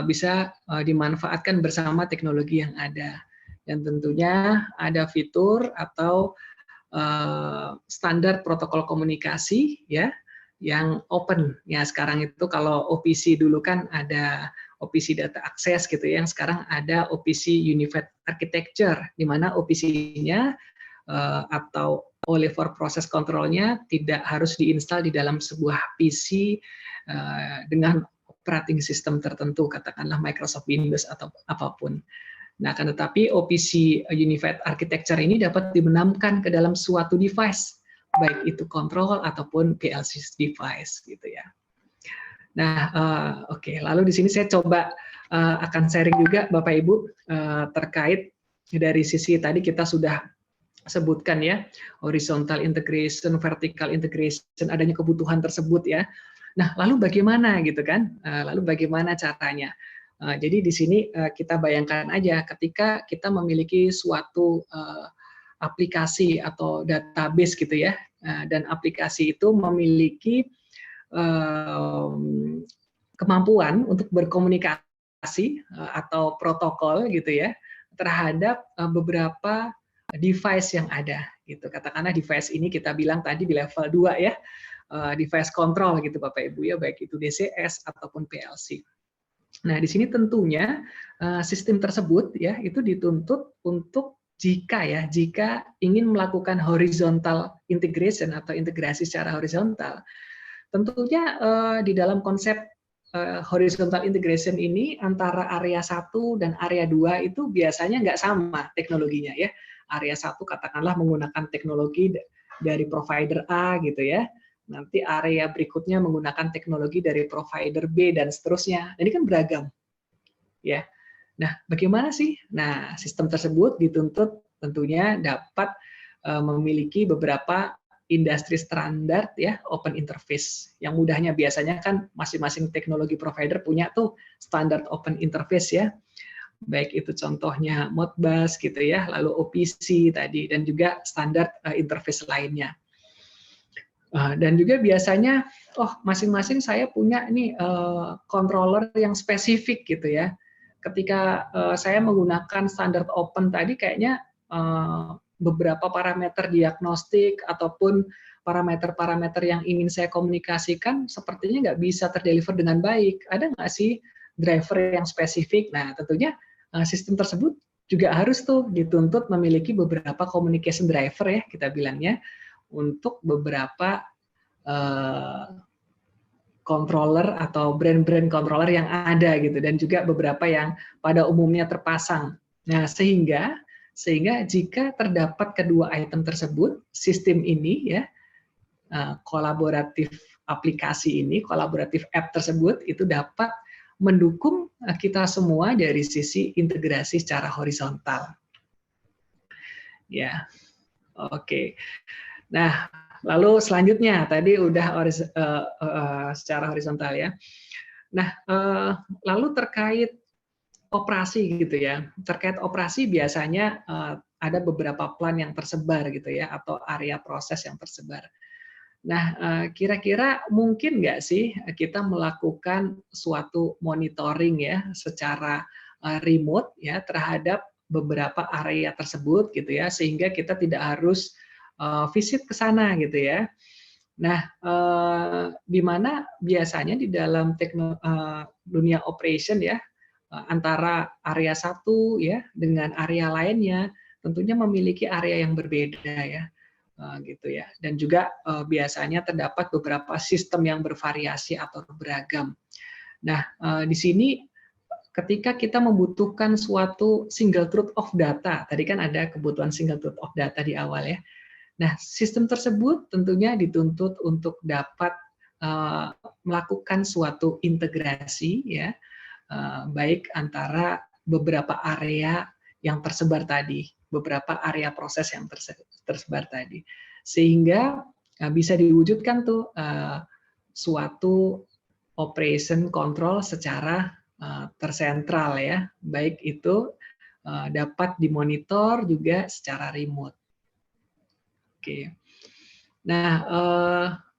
bisa dimanfaatkan bersama teknologi yang ada. Dan tentunya ada fitur atau standar protokol komunikasi ya yang open ya. Sekarang itu kalau OPC dulu kan ada OPC Data Access gitu ya, yang sekarang ada OPC Unified Architecture, di mana OPC-nya atau Oliver Process Control-nya tidak harus diinstal di dalam sebuah PC dengan operating system tertentu, katakanlah Microsoft Windows atau apapun. Nah, akan tetapi OPC Unified Architecture ini dapat dibenamkan ke dalam suatu device, baik itu control ataupun PLC device, gitu ya. Nah, oke. Lalu di sini saya coba akan sharing juga Bapak Ibu terkait dari sisi tadi kita sudah sebutkan ya, horizontal integration, vertical integration, adanya kebutuhan tersebut ya. Nah, lalu bagaimana gitu kan? Lalu bagaimana caranya? Jadi di sini kita bayangkan aja ketika kita memiliki suatu aplikasi atau database gitu ya, dan aplikasi itu memiliki kemampuan untuk berkomunikasi atau protokol gitu ya terhadap beberapa device yang ada gitu. Katakanlah device ini kita bilang tadi di level 2 ya, device control gitu Bapak Ibu ya, baik itu DCS ataupun PLC. Nah, di sini tentunya sistem tersebut ya itu dituntut untuk jika ingin melakukan horizontal integration atau integrasi secara horizontal, tentunya di dalam konsep horizontal integration ini antara area 1 dan area 2 itu biasanya nggak sama teknologinya ya. Area 1 katakanlah menggunakan teknologi dari provider A gitu ya. Nanti area berikutnya menggunakan teknologi dari provider B dan seterusnya. Ini kan beragam. Ya. Nah, bagaimana sih? Nah, sistem tersebut dituntut tentunya dapat memiliki beberapa industri standar ya, open interface. Yang mudahnya biasanya kan masing-masing teknologi provider punya tuh standar open interface ya. Baik itu contohnya Modbus gitu ya, lalu OPC tadi dan juga standar interface lainnya. Dan juga biasanya, masing-masing saya punya nih controller yang spesifik gitu ya. Ketika saya menggunakan standar open tadi, kayaknya beberapa parameter diagnostik ataupun parameter-parameter yang ingin saya komunikasikan sepertinya nggak bisa terdeliver dengan baik. Ada nggak sih driver yang spesifik? Nah, tentunya sistem tersebut juga harus tuh dituntut memiliki beberapa communication driver ya, kita bilangnya, untuk beberapa controller atau brand-brand controller yang ada gitu, dan juga beberapa yang pada umumnya terpasang. Nah, sehingga jika terdapat kedua item tersebut, sistem ini ya, kolaboratif aplikasi ini, kolaboratif app tersebut itu dapat mendukung kita semua dari sisi integrasi secara horizontal. Ya, oke. Nah, lalu selanjutnya tadi udah secara horizontal ya. Nah, lalu terkait operasi gitu ya. Terkait operasi biasanya ada beberapa plan yang tersebar gitu ya, atau area proses yang tersebar. Nah, kira-kira mungkin nggak sih kita melakukan suatu monitoring ya secara remote ya terhadap beberapa area tersebut gitu ya, sehingga kita tidak harus visit ke sana gitu ya. Nah, di mana biasanya di dalam dunia operation ya, antara area 1 ya dengan area lainnya tentunya memiliki area yang berbeda ya. Gitu ya. Dan juga biasanya terdapat beberapa sistem yang bervariasi atau beragam. Nah, di sini ketika kita membutuhkan suatu single truth of data, tadi kan ada kebutuhan single truth of data di awal ya. Nah, sistem tersebut tentunya dituntut untuk dapat melakukan suatu integrasi ya, baik antara beberapa area yang tersebar tadi, beberapa area proses yang tersebar tadi, sehingga bisa diwujudkan tuh suatu operation control secara tersentral ya, baik itu dapat dimonitor juga secara remote. Oke. Nah,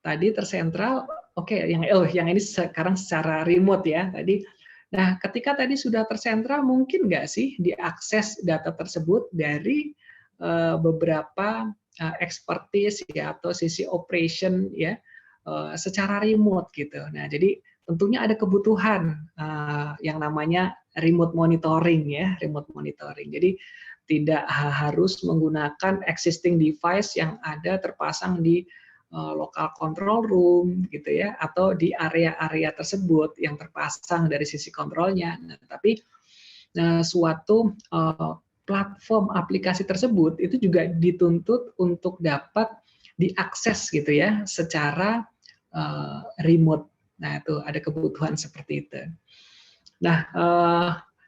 tadi tersentral, oke, yang ini sekarang secara remote ya tadi. Nah, ketika tadi sudah tersentral, mungkin nggak sih diakses data tersebut dari beberapa expertise ya atau sisi operation ya secara remote gitu. Nah, jadi tentunya ada kebutuhan yang namanya remote monitoring ya, remote monitoring. Jadi tidak harus menggunakan existing device yang ada terpasang di local control room gitu ya, atau di area-area tersebut yang terpasang dari sisi kontrolnya. Nah, tapi suatu platform aplikasi tersebut itu juga dituntut untuk dapat diakses gitu ya secara remote. Nah, itu ada kebutuhan seperti itu. Nah,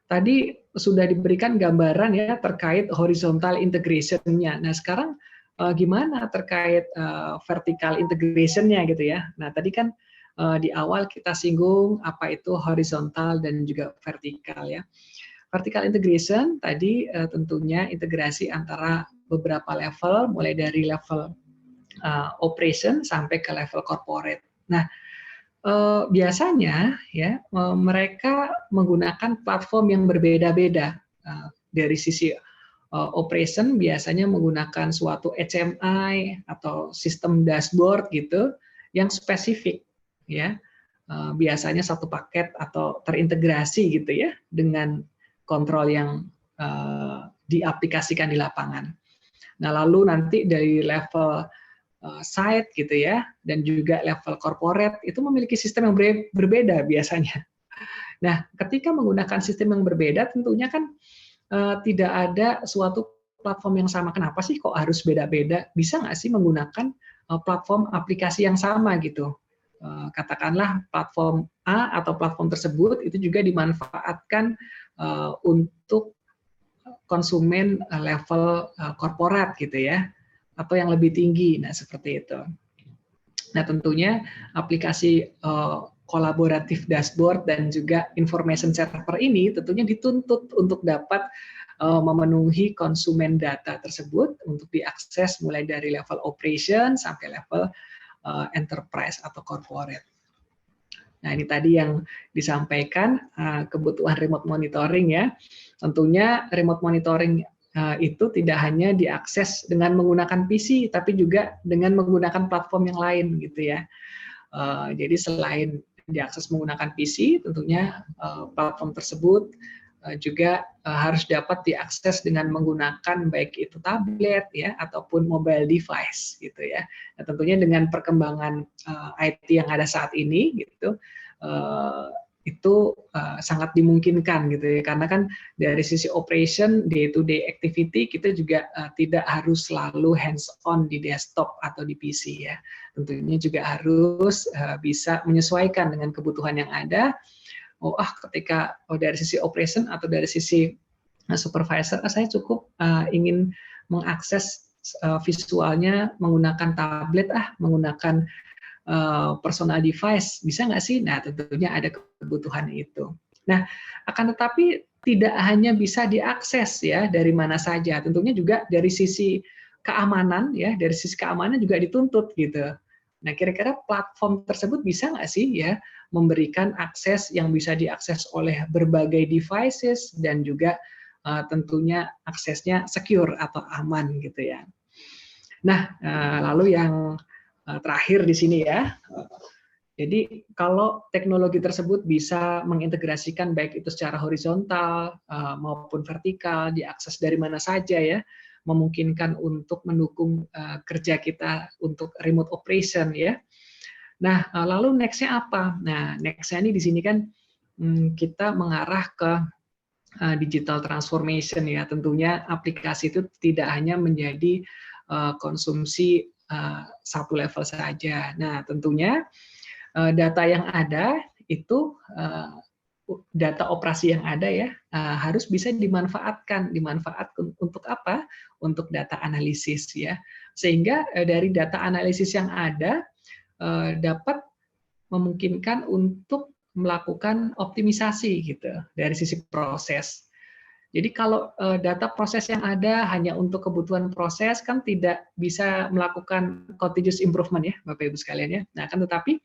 tadi sudah diberikan gambaran ya terkait horizontal integration-nya. Nah, sekarang gimana terkait vertical integration-nya gitu ya. Nah, tadi kan di awal kita singgung apa itu horizontal dan juga vertikal ya. Vertical integration tadi tentunya integrasi antara beberapa level, mulai dari level operation sampai ke level corporate. Nah, biasanya ya mereka menggunakan platform yang berbeda-beda. Dari sisi operation biasanya menggunakan suatu HMI atau sistem dashboard gitu yang spesifik ya. Biasanya satu paket atau terintegrasi gitu ya dengan kontrol yang diaplikasikan di lapangan. Nah, lalu nanti dari level site gitu ya, dan juga level corporate itu memiliki sistem yang berbeda biasanya. Nah, ketika menggunakan sistem yang berbeda, tentunya kan tidak ada suatu platform yang sama. Kenapa sih kok harus beda-beda? Bisa nggak sih menggunakan platform aplikasi yang sama gitu? Katakanlah platform A atau platform tersebut itu juga dimanfaatkan untuk konsumen level korporat gitu ya, atau yang lebih tinggi. Nah, seperti itu. Nah, tentunya aplikasi kolaboratif dashboard dan juga information server ini tentunya dituntut untuk dapat memenuhi konsumen data tersebut untuk diakses mulai dari level operation sampai level enterprise atau corporate. Nah, ini tadi yang disampaikan kebutuhan remote monitoring ya. Tentunya remote monitoring itu tidak hanya diakses dengan menggunakan PC, tapi juga dengan menggunakan platform yang lain gitu ya. Jadi selain diakses menggunakan PC, tentunya platform tersebut juga harus dapat diakses dengan menggunakan baik itu tablet ya ataupun mobile device gitu ya. Nah, tentunya dengan perkembangan IT yang ada saat ini gitu. Itu sangat dimungkinkan gitu ya, karena kan dari sisi operation day to day activity kita juga tidak harus selalu hands on di desktop atau di PC ya, tentunya juga harus bisa menyesuaikan dengan kebutuhan yang ada. Ketika dari sisi operation atau dari sisi supervisor saya cukup ingin mengakses visualnya menggunakan tablet menggunakan personal device, bisa nggak sih? Nah, tentunya ada kebutuhan itu. Nah, akan tetapi tidak hanya bisa diakses ya dari mana saja, tentunya juga dari sisi keamanan ya, dari sisi keamanan juga dituntut gitu. Nah, kira-kira platform tersebut bisa nggak sih ya memberikan akses yang bisa diakses oleh berbagai devices dan juga tentunya aksesnya secure atau aman gitu ya. Nah, lalu yang terakhir di sini ya. Jadi kalau teknologi tersebut bisa mengintegrasikan baik itu secara horizontal maupun vertikal, diakses dari mana saja ya, memungkinkan untuk mendukung kerja kita untuk remote operation ya. Nah, lalu next-nya apa? Nah, next-nya ini di sini kan kita mengarah ke digital transformation ya. Tentunya aplikasi itu tidak hanya menjadi konsumsi satu level saja. Nah, tentunya data yang ada itu data operasi yang ada ya harus bisa dimanfaatkan untuk apa? Untuk data analisis ya. Sehingga dari data analisis yang ada dapat memungkinkan untuk melakukan optimisasi gitu dari sisi proses. Jadi kalau data proses yang ada hanya untuk kebutuhan proses kan tidak bisa melakukan continuous improvement ya Bapak Ibu sekalian ya. Nah, kan tetapi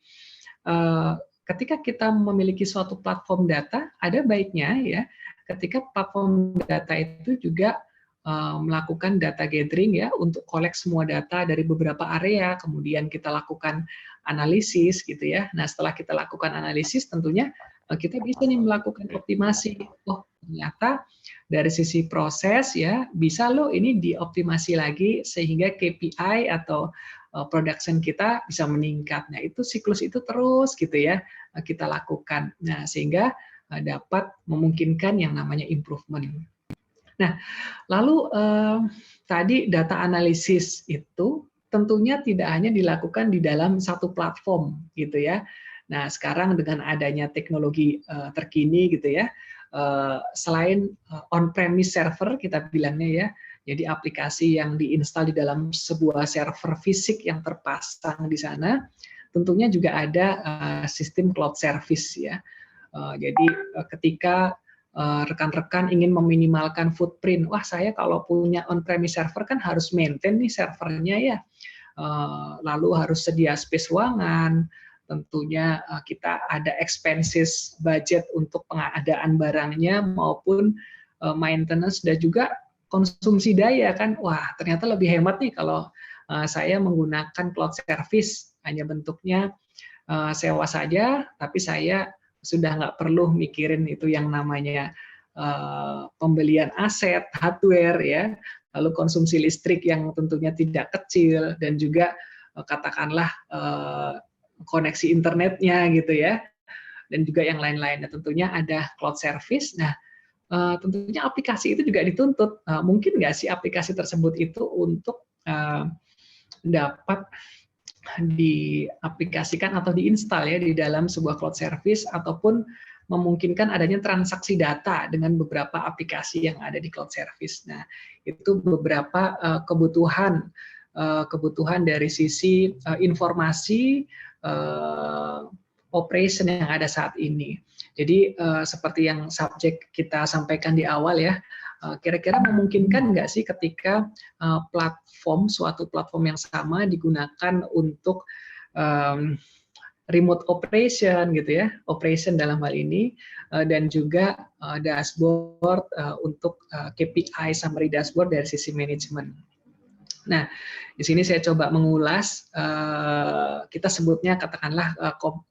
ketika kita memiliki suatu platform data, ada baiknya ya ketika platform data itu juga melakukan data gathering ya untuk collect semua data dari beberapa area, kemudian kita lakukan analisis gitu ya. Nah, setelah kita lakukan analisis tentunya kita bisa nih melakukan optimasi. Oh, ternyata dari sisi proses ya bisa loh ini dioptimasi lagi sehingga KPI atau production kita bisa meningkat. Nah, itu siklus itu terus gitu ya kita lakukan. Nah, sehingga dapat memungkinkan yang namanya improvement. Nah, lalu tadi data analisis itu tentunya tidak hanya dilakukan di dalam satu platform gitu ya. Nah, sekarang dengan adanya teknologi terkini gitu ya, selain on-premise server kita bilangnya ya, jadi aplikasi yang diinstal di dalam sebuah server fisik yang terpasang di sana, tentunya juga ada sistem cloud service ya. Jadi ketika rekan-rekan ingin meminimalkan footprint, wah saya kalau punya on-premise server kan harus maintain nih servernya ya, lalu harus sedia space ruangan, tentunya kita ada expenses budget untuk pengadaan barangnya maupun maintenance dan juga konsumsi daya kan, wah ternyata lebih hemat nih kalau saya menggunakan cloud service, hanya bentuknya sewa saja, tapi saya sudah nggak perlu mikirin itu yang namanya pembelian aset, hardware ya, lalu konsumsi listrik yang tentunya tidak kecil dan juga katakanlah koneksi internetnya gitu ya, dan juga yang lain-lain. Nah, tentunya ada cloud service. Nah, tentunya aplikasi itu juga dituntut. Mungkin nggak sih aplikasi tersebut itu untuk dapat diaplikasikan atau diinstal ya di dalam sebuah cloud service ataupun memungkinkan adanya transaksi data dengan beberapa aplikasi yang ada di cloud service. Nah, itu beberapa kebutuhan dari sisi informasi operation yang ada saat ini. Jadi seperti yang subjek kita sampaikan di awal ya, kira-kira memungkinkan nggak sih ketika suatu platform yang sama digunakan untuk remote operation gitu ya, operation dalam hal ini, dan juga dashboard untuk KPI summary dashboard dari sisi manajemen. Nah, di sini saya coba mengulas, kita sebutnya katakanlah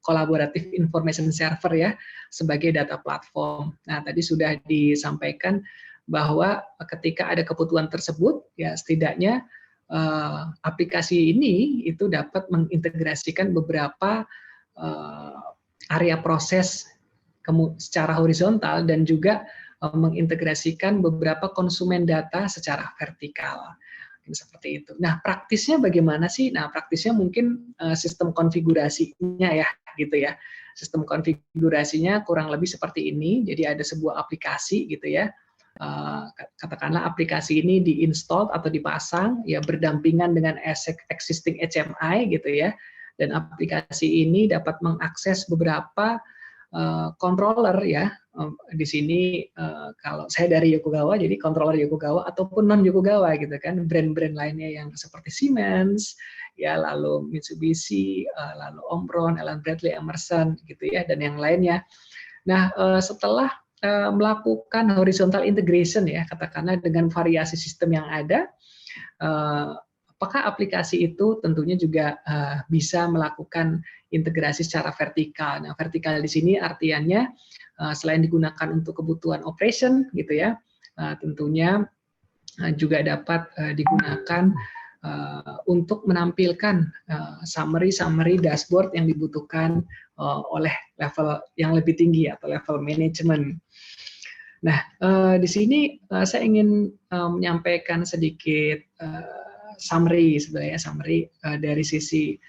collaborative information server ya, sebagai data platform. Nah, tadi sudah disampaikan bahwa ketika ada kebutuhan tersebut, ya setidaknya aplikasi ini itu dapat mengintegrasikan beberapa area proses secara horizontal dan juga mengintegrasikan beberapa konsumen data secara vertikal. Seperti itu. Nah, praktisnya bagaimana sih? Nah, praktisnya mungkin sistem konfigurasinya ya, gitu ya. Sistem konfigurasinya kurang lebih seperti ini. Jadi ada sebuah aplikasi gitu ya. Katakanlah aplikasi ini diinstal atau dipasang ya berdampingan dengan existing HMI gitu ya, dan aplikasi ini dapat mengakses beberapa controller ya. Di sini kalau saya dari Yokogawa, jadi controller Yokogawa ataupun non Yokogawa gitu kan, brand-brand lainnya yang seperti Siemens ya, lalu Mitsubishi, lalu Omron, Allen Bradley, Emerson gitu ya, dan yang lainnya. Nah, setelah melakukan horizontal integration ya, katakanlah dengan variasi sistem yang ada, apakah aplikasi itu tentunya juga bisa melakukan integrasi secara vertikal. Nah, vertikal di sini artinya selain digunakan untuk kebutuhan operation gitu ya, tentunya juga dapat digunakan untuk menampilkan summary dashboard yang dibutuhkan oleh level yang lebih tinggi atau level manajemen. Nah, di sini saya ingin menyampaikan sedikit summary sebenarnya, dari sisi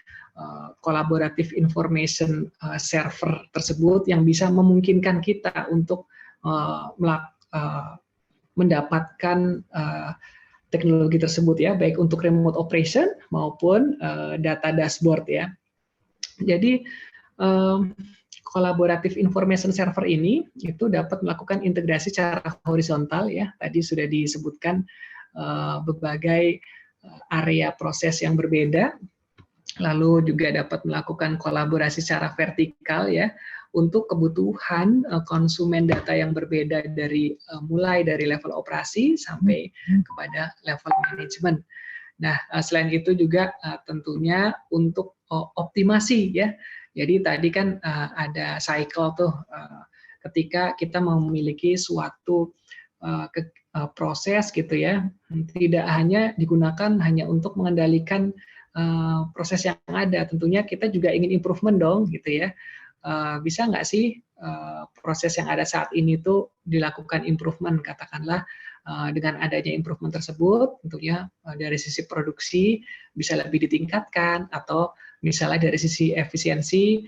collaborative information server tersebut yang bisa memungkinkan kita untuk mendapatkan teknologi tersebut ya, baik untuk remote operation maupun data dashboard ya. Jadi collaborative information server ini itu dapat melakukan integrasi secara horizontal ya. Tadi sudah disebutkan berbagai area proses yang berbeda. Lalu juga dapat melakukan kolaborasi secara vertikal ya untuk kebutuhan konsumen data yang berbeda dari mulai dari level operasi sampai kepada level manajemen. Nah, selain itu juga tentunya untuk optimasi ya. Jadi tadi kan ada cycle tuh ketika kita memiliki suatu proses gitu ya, tidak hanya digunakan hanya untuk mengendalikan proses yang ada, tentunya kita juga ingin improvement dong gitu ya. Bisa nggak sih proses yang ada saat ini tuh dilakukan improvement, katakanlah dengan adanya improvement tersebut tentunya dari sisi produksi bisa lebih ditingkatkan, atau misalnya dari sisi efisiensi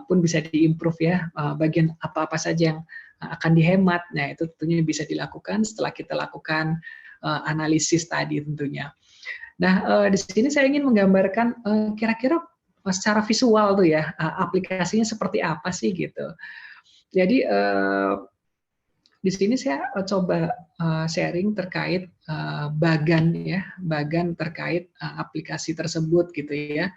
pun bisa diimprove ya, bagian apa-apa saja yang akan dihemat. Nah, itu tentunya bisa dilakukan setelah kita lakukan analisis tadi tentunya. Nah, di sini saya ingin menggambarkan kira-kira secara visual tuh ya, aplikasinya seperti apa sih gitu. Jadi di sini saya coba sharing terkait bagan ya, bagan terkait aplikasi tersebut gitu ya.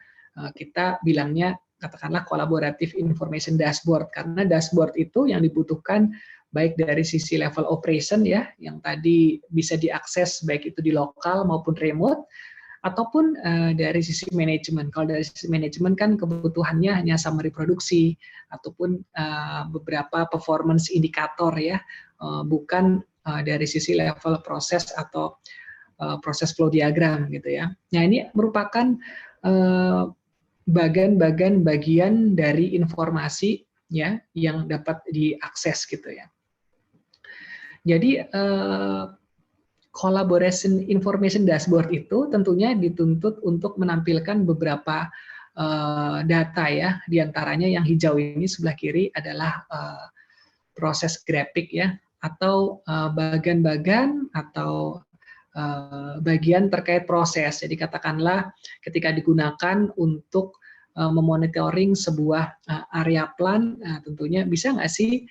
Kita bilangnya katakanlah collaborative information dashboard, karena dashboard itu yang dibutuhkan baik dari sisi level operation ya, yang tadi bisa diakses baik itu di lokal maupun remote, ataupun dari sisi manajemen. Kalau dari sisi manajemen kan kebutuhannya hanya summary produksi ataupun beberapa performance indikator ya, bukan dari sisi level proses atau proses flow diagram gitu ya. Nah, ini merupakan bagian dari informasi ya yang dapat diakses gitu ya. Jadi collaboration information dashboard itu tentunya dituntut untuk menampilkan beberapa data ya, diantaranya yang hijau ini sebelah kiri adalah proses grafik ya, atau bagian-bagian atau bagian terkait proses. Jadi katakanlah ketika digunakan untuk memonitoring sebuah area plan, tentunya bisa nggak sih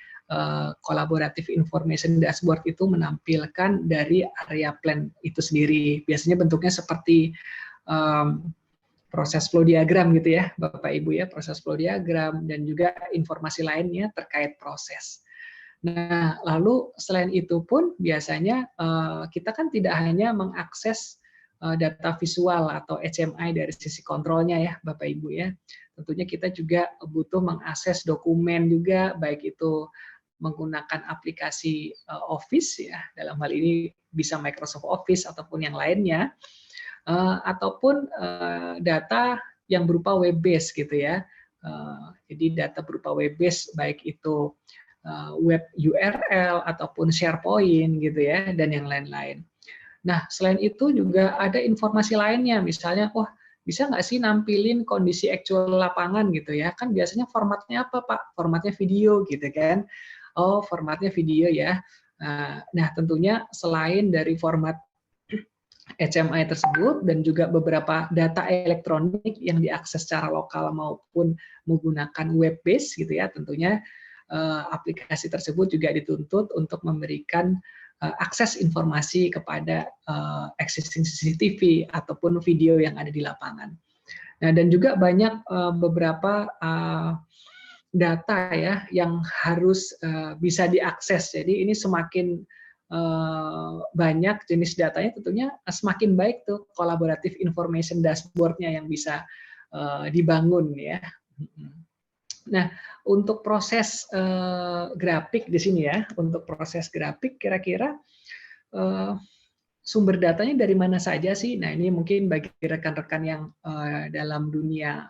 collaborative information dashboard itu menampilkan dari area plan itu sendiri. Biasanya bentuknya seperti proses flow diagram gitu ya, Bapak Ibu ya, proses flow diagram dan juga informasi lainnya terkait proses. Nah, lalu selain itu pun biasanya kita kan tidak hanya mengakses data visual atau HMI dari sisi kontrolnya ya, Bapak Ibu ya. Tentunya kita juga butuh mengakses dokumen juga, baik itu menggunakan aplikasi Office ya, dalam hal ini bisa Microsoft Office ataupun yang lainnya, ataupun data yang berupa web based gitu ya. Jadi data berupa web based baik itu web URL ataupun SharePoint gitu ya, dan yang lain-lain. Nah, selain itu juga ada informasi lainnya, misalnya, wah bisa nggak sih nampilin kondisi actual lapangan gitu ya, kan biasanya formatnya apa Pak? Formatnya video gitu kan. Oh, formatnya video ya. Nah, tentunya selain dari format HMI tersebut dan juga beberapa data elektronik yang diakses secara lokal maupun menggunakan web base gitu ya, tentunya aplikasi tersebut juga dituntut untuk memberikan akses informasi kepada existing CCTV ataupun video yang ada di lapangan. Nah, dan juga banyak beberapa data ya yang harus bisa diakses. Jadi ini semakin banyak jenis datanya, tentunya semakin baik tuh collaborative information dashboard-nya yang bisa dibangun ya. Nah, untuk proses grafik di sini ya, untuk proses grafik kira-kira sumber datanya dari mana saja sih? Nah, ini mungkin bagi rekan-rekan yang dalam dunia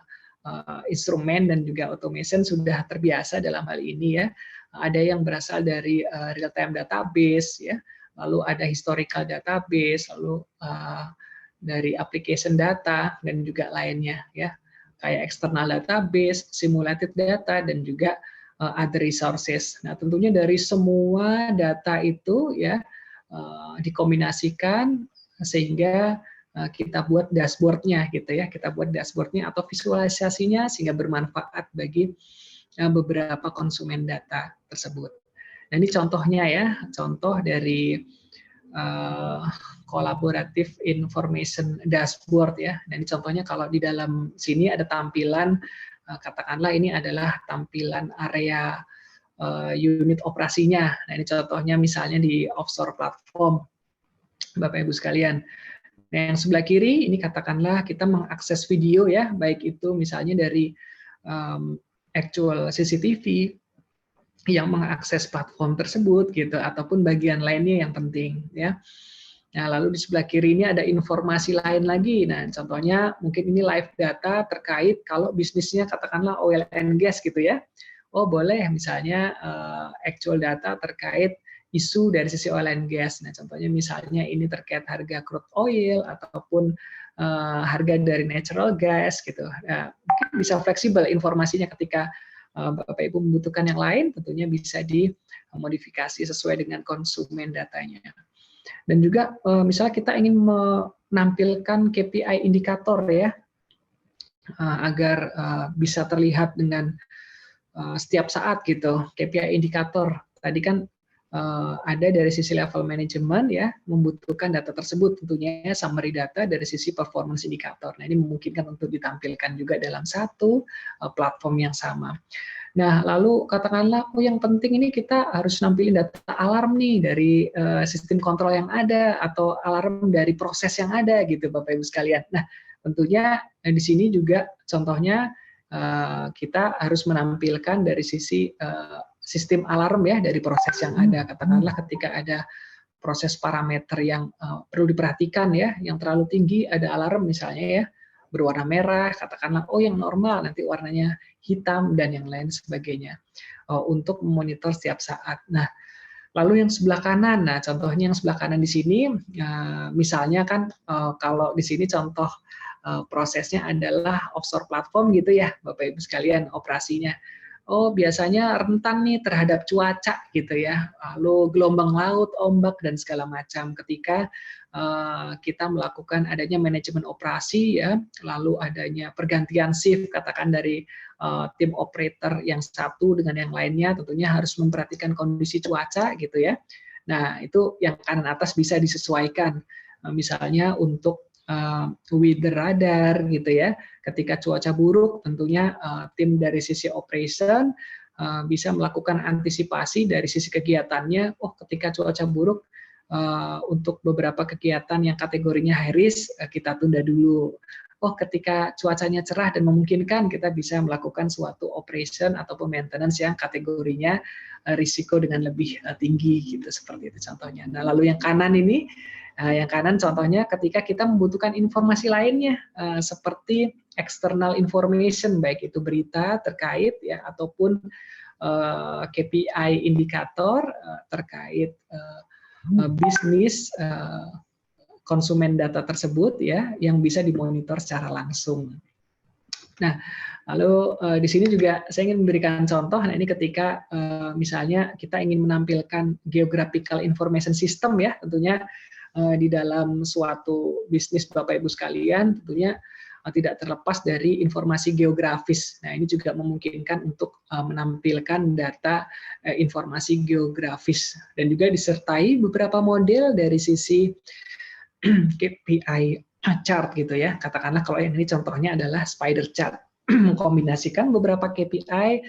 instrumen dan juga automation sudah terbiasa dalam hal ini ya. Ada yang berasal dari real time database ya, lalu ada historical database, lalu dari application data dan juga lainnya ya, kayak external database, simulated data dan juga other resources. Nah, tentunya dari semua data itu ya dikombinasikan sehingga kita buat dashboard-nya gitu ya, kita buat dashboard-nya atau visualisasinya sehingga bermanfaat bagi beberapa konsumen data tersebut. Nah, ini contohnya ya, contoh dari collaborative information dashboard ya. Dan ini contohnya kalau di dalam sini ada tampilan katakanlah ini adalah tampilan area unit operasinya. Nah, ini contohnya misalnya di offshore platform, Bapak Ibu sekalian. Nah, yang sebelah kiri ini katakanlah kita mengakses video ya, baik itu misalnya dari actual CCTV yang mengakses platform tersebut gitu, ataupun bagian lainnya yang penting ya. Nah, lalu di sebelah kiri ini ada informasi lain lagi. Nah, contohnya mungkin ini live data terkait kalau bisnisnya katakanlah oil and gas gitu ya. Oh, boleh misalnya actual data terkait isu dari sisi oil and gas. Nah, contohnya misalnya ini terkait harga crude oil ataupun harga dari natural gas gitu. Nah, mungkin bisa fleksibel informasinya ketika Bapak Ibu membutuhkan yang lain, tentunya bisa dimodifikasi sesuai dengan konsumen datanya. Dan juga misalnya kita ingin menampilkan KPI indikator ya, agar bisa terlihat dengan setiap saat gitu. KPI indikator tadi kan ada dari sisi level manajemen ya, membutuhkan data tersebut tentunya summary data dari sisi performance indikator. Nah, ini memungkinkan untuk ditampilkan juga dalam satu platform yang sama. Nah, lalu katakanlah, oh yang penting ini kita harus nampilin data alarm nih dari sistem kontrol yang ada atau alarm dari proses yang ada gitu, Bapak Ibu sekalian. Nah, tentunya di sini juga contohnya kita harus menampilkan dari sisi sistem alarm ya dari proses yang ada. Katakanlah ketika ada proses parameter yang perlu diperhatikan ya, yang terlalu tinggi ada alarm misalnya ya, berwarna merah, katakanlah oh yang normal nanti warnanya hitam dan yang lain sebagainya untuk memonitor setiap saat. Nah, lalu yang sebelah kanan, nah contohnya yang sebelah kanan di sini, misalnya kan kalau di sini contoh prosesnya adalah offshore platform gitu ya, Bapak Ibu sekalian operasinya. Oh biasanya rentan nih terhadap cuaca gitu ya, lalu gelombang laut, ombak dan segala macam ketika kita melakukan adanya manajemen operasi ya, lalu adanya pergantian shift katakan dari tim operator yang satu dengan yang lainnya, tentunya harus memperhatikan kondisi cuaca gitu ya. Nah itu yang kanan atas bisa disesuaikan, misalnya untuk weather radar gitu ya. Ketika cuaca buruk, tentunya tim dari sisi operation bisa melakukan antisipasi dari sisi kegiatannya. Oh, ketika cuaca buruk untuk beberapa kegiatan yang kategorinya high risk kita tunda dulu. Oh, ketika cuacanya cerah dan memungkinkan, kita bisa melakukan suatu operation ataupun maintenance yang kategorinya risiko dengan lebih tinggi gitu, seperti itu contohnya. Nah, lalu yang kanan ini, yang kanan contohnya ketika kita membutuhkan informasi lainnya seperti external information, baik itu berita terkait ya ataupun KPI indikator terkait bisnis konsumen data tersebut ya yang bisa dimonitor secara langsung. Nah, lalu di sini juga saya ingin memberikan contoh. Nah, ini ketika misalnya kita ingin menampilkan geographical information system ya, tentunya di dalam suatu bisnis Bapak Ibu sekalian, tentunya tidak terlepas dari informasi geografis. Nah, ini juga memungkinkan untuk menampilkan data informasi geografis dan juga disertai beberapa model dari sisi KPI chart gitu ya. Katakanlah kalau yang ini contohnya adalah spider chart, mengkombinasikan beberapa KPI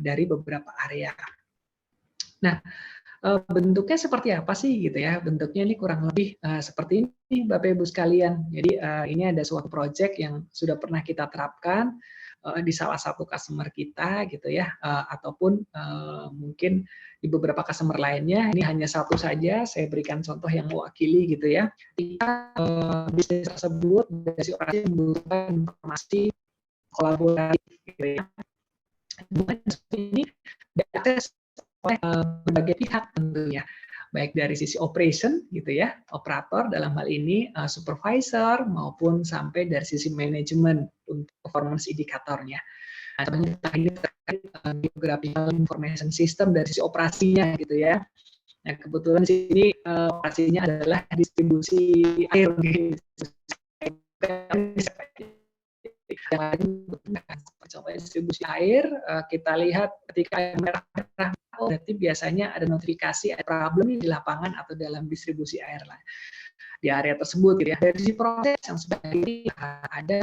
dari beberapa area. Nah, bentuknya seperti apa sih gitu ya? Bentuknya ini kurang lebih seperti ini Bapak Ibu sekalian. Jadi ini ada suatu project yang sudah pernah kita terapkan di salah satu customer kita gitu ya, ataupun mungkin di beberapa customer lainnya. Ini hanya satu saja, saya berikan contoh yang mewakili gitu ya. Ketika bisnis tersebut dari operasi membutuhkan informasi kolaboratif gitu ya. Ini diakses oleh berbagai pihak tentunya, baik dari sisi operation gitu ya, operator dalam hal ini supervisor maupun sampai dari sisi manajemen untuk performance indikatornya. Nah, contohnya ini terkait geographical information system dari sisi operasinya gitu ya. Nah, kebetulan di sini operasinya adalah distribusi air gitu. Contohnya distribusi air, kita lihat ketika air merah, oh berarti biasanya ada notifikasi ada problem di lapangan atau dalam distribusi air lah di area tersebut. Gitu ya. Dari sisi proses yang sebenarnya ada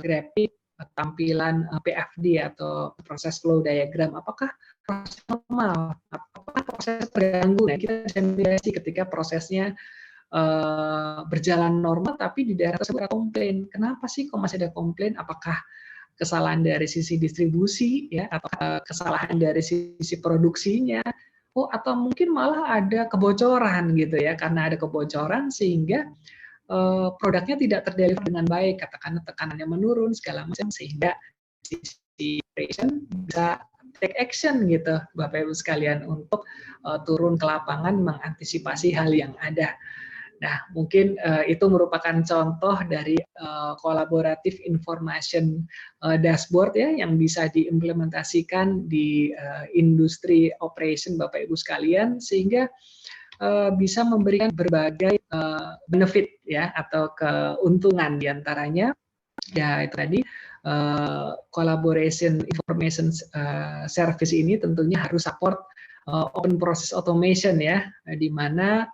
grafik tampilan PFD atau proses flow diagram, apakah proses normal, apakah proses terganggu? Nah, kita bisa menilai ketika prosesnya berjalan normal, tapi di daerah tersebut ada komplain. Kenapa sih kok masih ada komplain? Apakah kesalahan dari sisi distribusi, ya, atau kesalahan dari sisi produksinya? Oh, atau mungkin malah ada kebocoran gitu ya, karena ada kebocoran sehingga produknya tidak terdeliver dengan baik, katakanlah tekanannya menurun segala macam, sehingga sisi operation bisa take action gitu, Bapak Ibu sekalian, untuk turun ke lapangan mengantisipasi hal yang ada. Nah, mungkin itu merupakan contoh dari collaborative information dashboard ya yang bisa diimplementasikan di industri operation Bapak Ibu sekalian, sehingga bisa memberikan berbagai benefit ya atau keuntungan diantaranya ya itu tadi collaboration information service ini tentunya harus support open process automation ya, di mana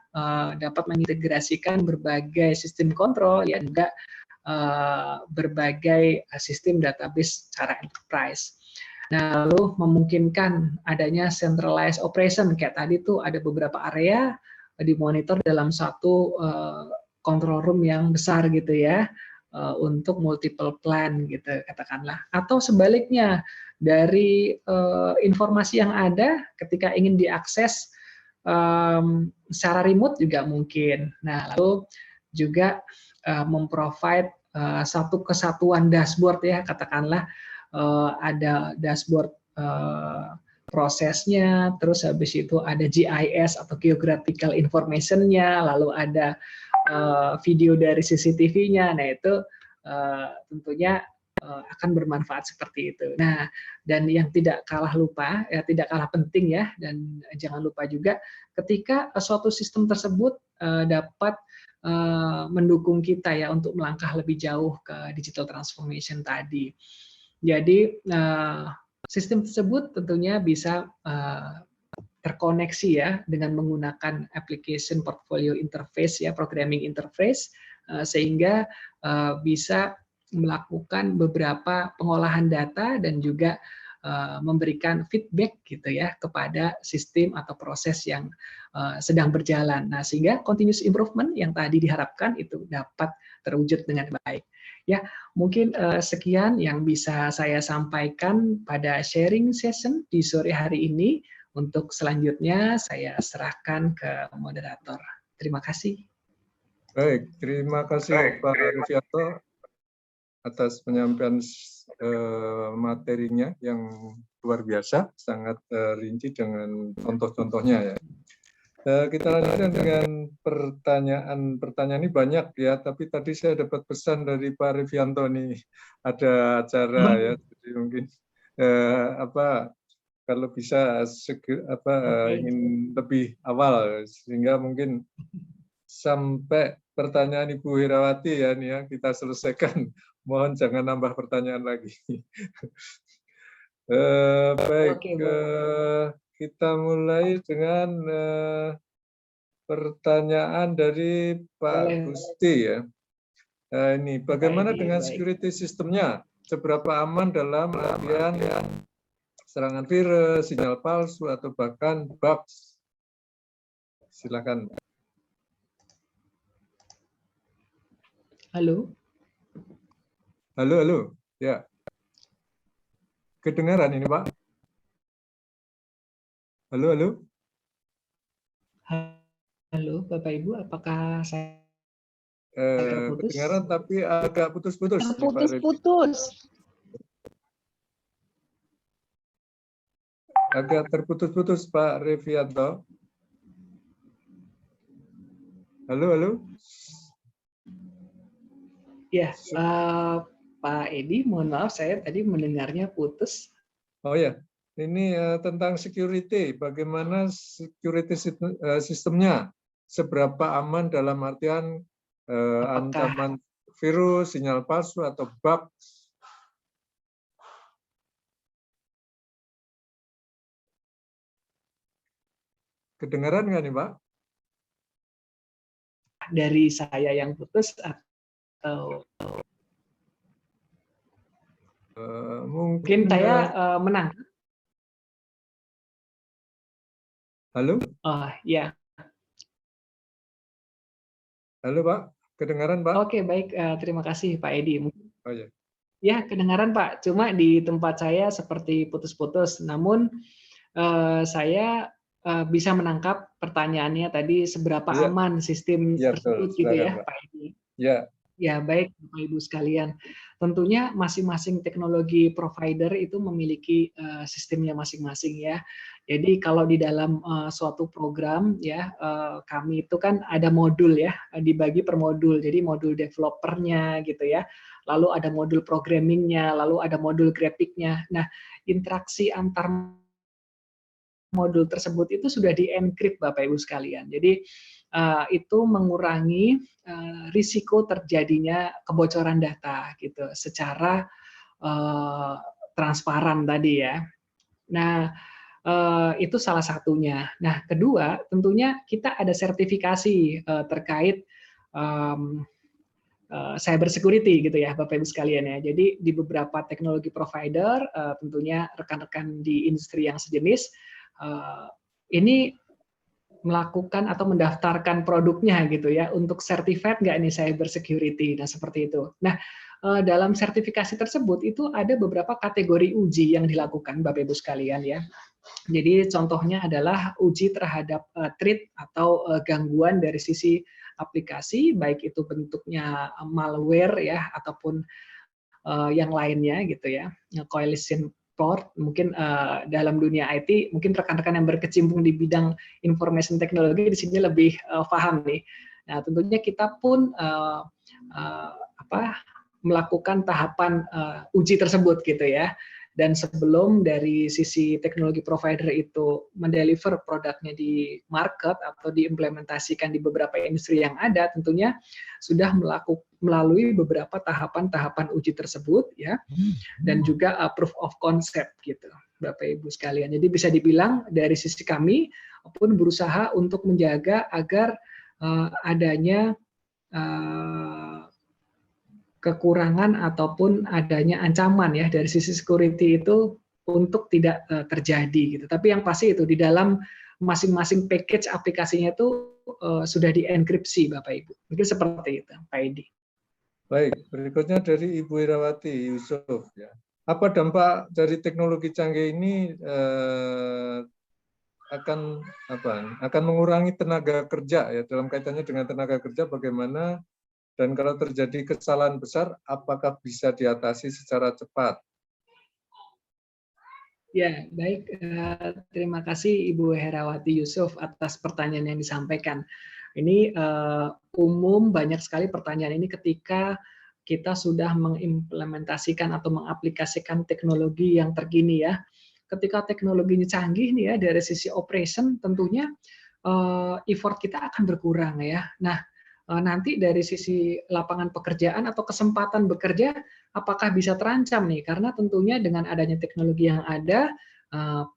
dapat mengintegrasikan berbagai sistem kontrol ya juga berbagai sistem database secara enterprise. Nah, lalu memungkinkan adanya centralized operation, kayak tadi tuh ada beberapa area dimonitor dalam satu control room yang besar gitu ya, untuk multiple plan gitu katakanlah. Atau sebaliknya, dari informasi yang ada ketika ingin diakses secara remote juga mungkin. Nah, lalu juga memprovide satu kesatuan dashboard ya, katakanlah ada dashboard prosesnya, terus habis itu ada GIS atau geographical information-nya, lalu ada video dari CCTV-nya. Nah, itu tentunya akan bermanfaat seperti itu. Nah, dan yang tidak kalah lupa, ya tidak kalah penting ya, dan jangan lupa juga ketika suatu sistem tersebut dapat mendukung kita ya untuk melangkah lebih jauh ke digital transformation tadi. Jadi sistem tersebut tentunya bisa terkoneksi ya dengan menggunakan application portfolio interface ya, programming interface, sehingga bisa melakukan beberapa pengolahan data dan juga memberikan feedback gitu ya kepada sistem atau proses yang sedang berjalan. Nah, sehingga continuous improvement yang tadi diharapkan itu dapat terwujud dengan baik. Ya, mungkin sekian yang bisa saya sampaikan pada sharing session di sore hari ini. Untuk selanjutnya saya serahkan ke moderator. Terima kasih. Baik, terima kasih Pak Revianto atas penyampaian materinya yang luar biasa, sangat rinci dengan contoh-contohnya ya. Kita lanjutkan dengan pertanyaan ini banyak ya, tapi tadi saya dapat pesan dari Pak Revianto nih ada acara ya, jadi mungkin kalau bisa ingin lebih awal sehingga mungkin sampai pertanyaan Ibu Herawati ya nih ya kita selesaikan. Mohon jangan nambah pertanyaan lagi. Baik, kita mulai dengan pertanyaan dari Pak Gusti ya. Ini bagaimana dengan security sistemnya? Seberapa aman dalam artian serangan virus, sinyal palsu atau bahkan bugs? Silakan. Halo. Halo, ya. Kedengaran ini, Pak? Halo. Halo, Bapak Ibu, apakah saya terputus? Kedengaran tapi agak putus-putus. Terputus-putus. Agak terputus-putus, Pak Revianto. Halo. Ya, Pak Edi, mohon maaf saya tadi mendengarnya putus. Oh ya, ini tentang security. Bagaimana security sistemnya? Seberapa aman dalam artian ancaman virus, sinyal palsu atau bug? Kedengaran nggak nih, Pak? Dari saya yang putus atau Mungkin saya menang. Halo? Oh ya. Halo Pak, kedengaran Pak? Oke, baik. Terima kasih Pak Edi. Oh ya. Ya, kedengaran Pak. Cuma di tempat saya seperti putus-putus. Namun saya bisa menangkap pertanyaannya tadi, seberapa Iya. aman sistem Ya, tersebut betul. gitu Silakan, ya Pak. Pak Edi. Ya. Ya, baik Bapak Ibu sekalian. Tentunya masing-masing teknologi provider itu memiliki sistemnya masing-masing ya. Jadi kalau di dalam suatu program ya, kami itu kan ada modul ya, dibagi per modul. Jadi modul developernya gitu ya. Lalu ada modul programmingnya, lalu ada modul grafiknya. Nah, interaksi antar modul tersebut itu sudah di-encrypt Bapak Ibu sekalian. Jadi itu mengurangi risiko terjadinya kebocoran data gitu secara transparan tadi ya. Nah, itu salah satunya. Nah, kedua, tentunya kita ada sertifikasi terkait cyber security gitu ya Bapak Ibu sekalian ya. Jadi di beberapa teknologi provider, tentunya rekan-rekan di industri yang sejenis ini melakukan atau mendaftarkan produknya gitu ya untuk certified nggak nih cyber security. Nah, seperti itu. Nah, dalam sertifikasi tersebut itu ada beberapa kategori uji yang dilakukan Bapak Ibu sekalian ya. Jadi contohnya adalah uji terhadap threat atau gangguan dari sisi aplikasi, baik itu bentuknya malware ya ataupun yang lainnya gitu ya, coalition port, mungkin dalam dunia IT, mungkin rekan-rekan yang berkecimpung di bidang information technology di sini lebih paham nih. Nah, tentunya kita pun melakukan tahapan uji tersebut gitu ya. Dan sebelum dari sisi teknologi provider itu mendeliver produknya di market atau diimplementasikan di beberapa industri yang ada, tentunya sudah melalui beberapa tahapan-tahapan uji tersebut ya, dan juga proof of concept gitu, Bapak Ibu sekalian. Jadi bisa dibilang dari sisi kami pun berusaha untuk menjaga agar adanya kekurangan ataupun adanya ancaman ya dari sisi security itu untuk tidak terjadi gitu. Tapi yang pasti itu di dalam masing-masing package aplikasinya itu sudah dienkripsi Bapak Ibu. Mungkin seperti itu Pak Edi. Baik, berikutnya dari Ibu Herawati Yusuf ya. Apa dampak dari teknologi canggih ini akan mengurangi tenaga kerja ya, dalam kaitannya dengan tenaga kerja bagaimana, dan kalau terjadi kesalahan besar apakah bisa diatasi secara cepat? Ya, baik. Terima kasih Ibu Herawati Yusuf atas pertanyaan yang disampaikan. Ini umum, banyak sekali pertanyaan ini ketika kita sudah mengimplementasikan atau mengaplikasikan teknologi yang terkini ya. Ketika teknologinya canggih nih ya, dari sisi operation tentunya effort kita akan berkurang ya. Nah, nanti dari sisi lapangan pekerjaan atau kesempatan bekerja apakah bisa terancam nih, karena tentunya dengan adanya teknologi yang ada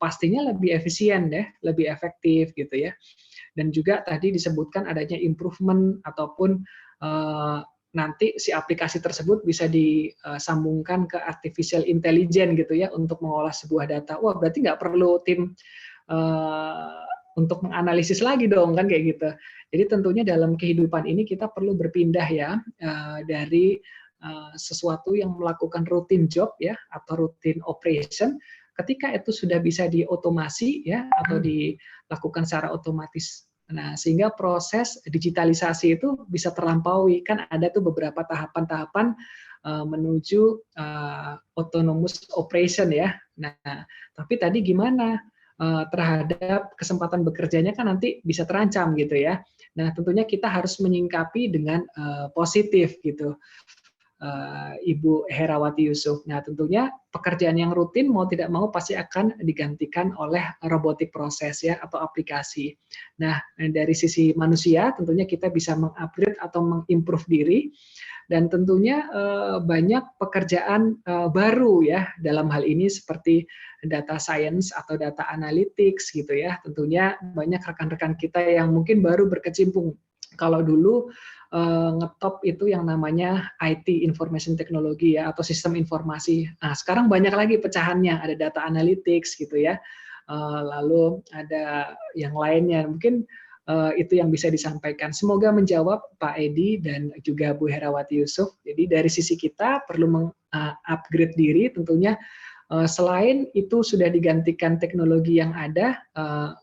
pastinya lebih efisien ya, lebih efektif gitu ya. Dan juga tadi disebutkan adanya improvement ataupun nanti si aplikasi tersebut bisa disambungkan ke artificial intelligence gitu ya untuk mengolah sebuah data. Wah, berarti nggak perlu tim untuk menganalisis lagi dong kan kayak gitu. Jadi tentunya dalam kehidupan ini kita perlu berpindah ya dari sesuatu yang melakukan rutin job ya atau rutin operation, ketika itu sudah bisa diotomasi ya atau dilakukan secara otomatis. Nah, sehingga proses digitalisasi itu bisa terlampaui, kan ada tuh beberapa tahapan-tahapan menuju autonomous operation ya. Nah, tapi tadi gimana terhadap kesempatan bekerjanya kan nanti bisa terancam gitu ya. Nah, tentunya kita harus menyingkapi dengan positif gitu. Ibu Herawati Yusuf. Nah, tentunya pekerjaan yang rutin mau tidak mau pasti akan digantikan oleh robotic process ya atau aplikasi. Nah, dari sisi manusia tentunya kita bisa mengupgrade atau mengimprove diri, dan tentunya banyak pekerjaan baru ya dalam hal ini seperti data science atau data analytics gitu ya. Tentunya banyak rekan-rekan kita yang mungkin baru berkecimpung. Kalau dulu ngetop itu yang namanya IT Information Technology ya, atau sistem informasi. Nah, sekarang banyak lagi pecahannya, ada data analytics gitu ya. Lalu ada yang lainnya. Mungkin itu yang bisa disampaikan. Semoga menjawab Pak Edi dan juga Bu Herawati Yusuf. Jadi dari sisi kita perlu meng-upgrade diri tentunya. Selain itu sudah digantikan teknologi yang ada,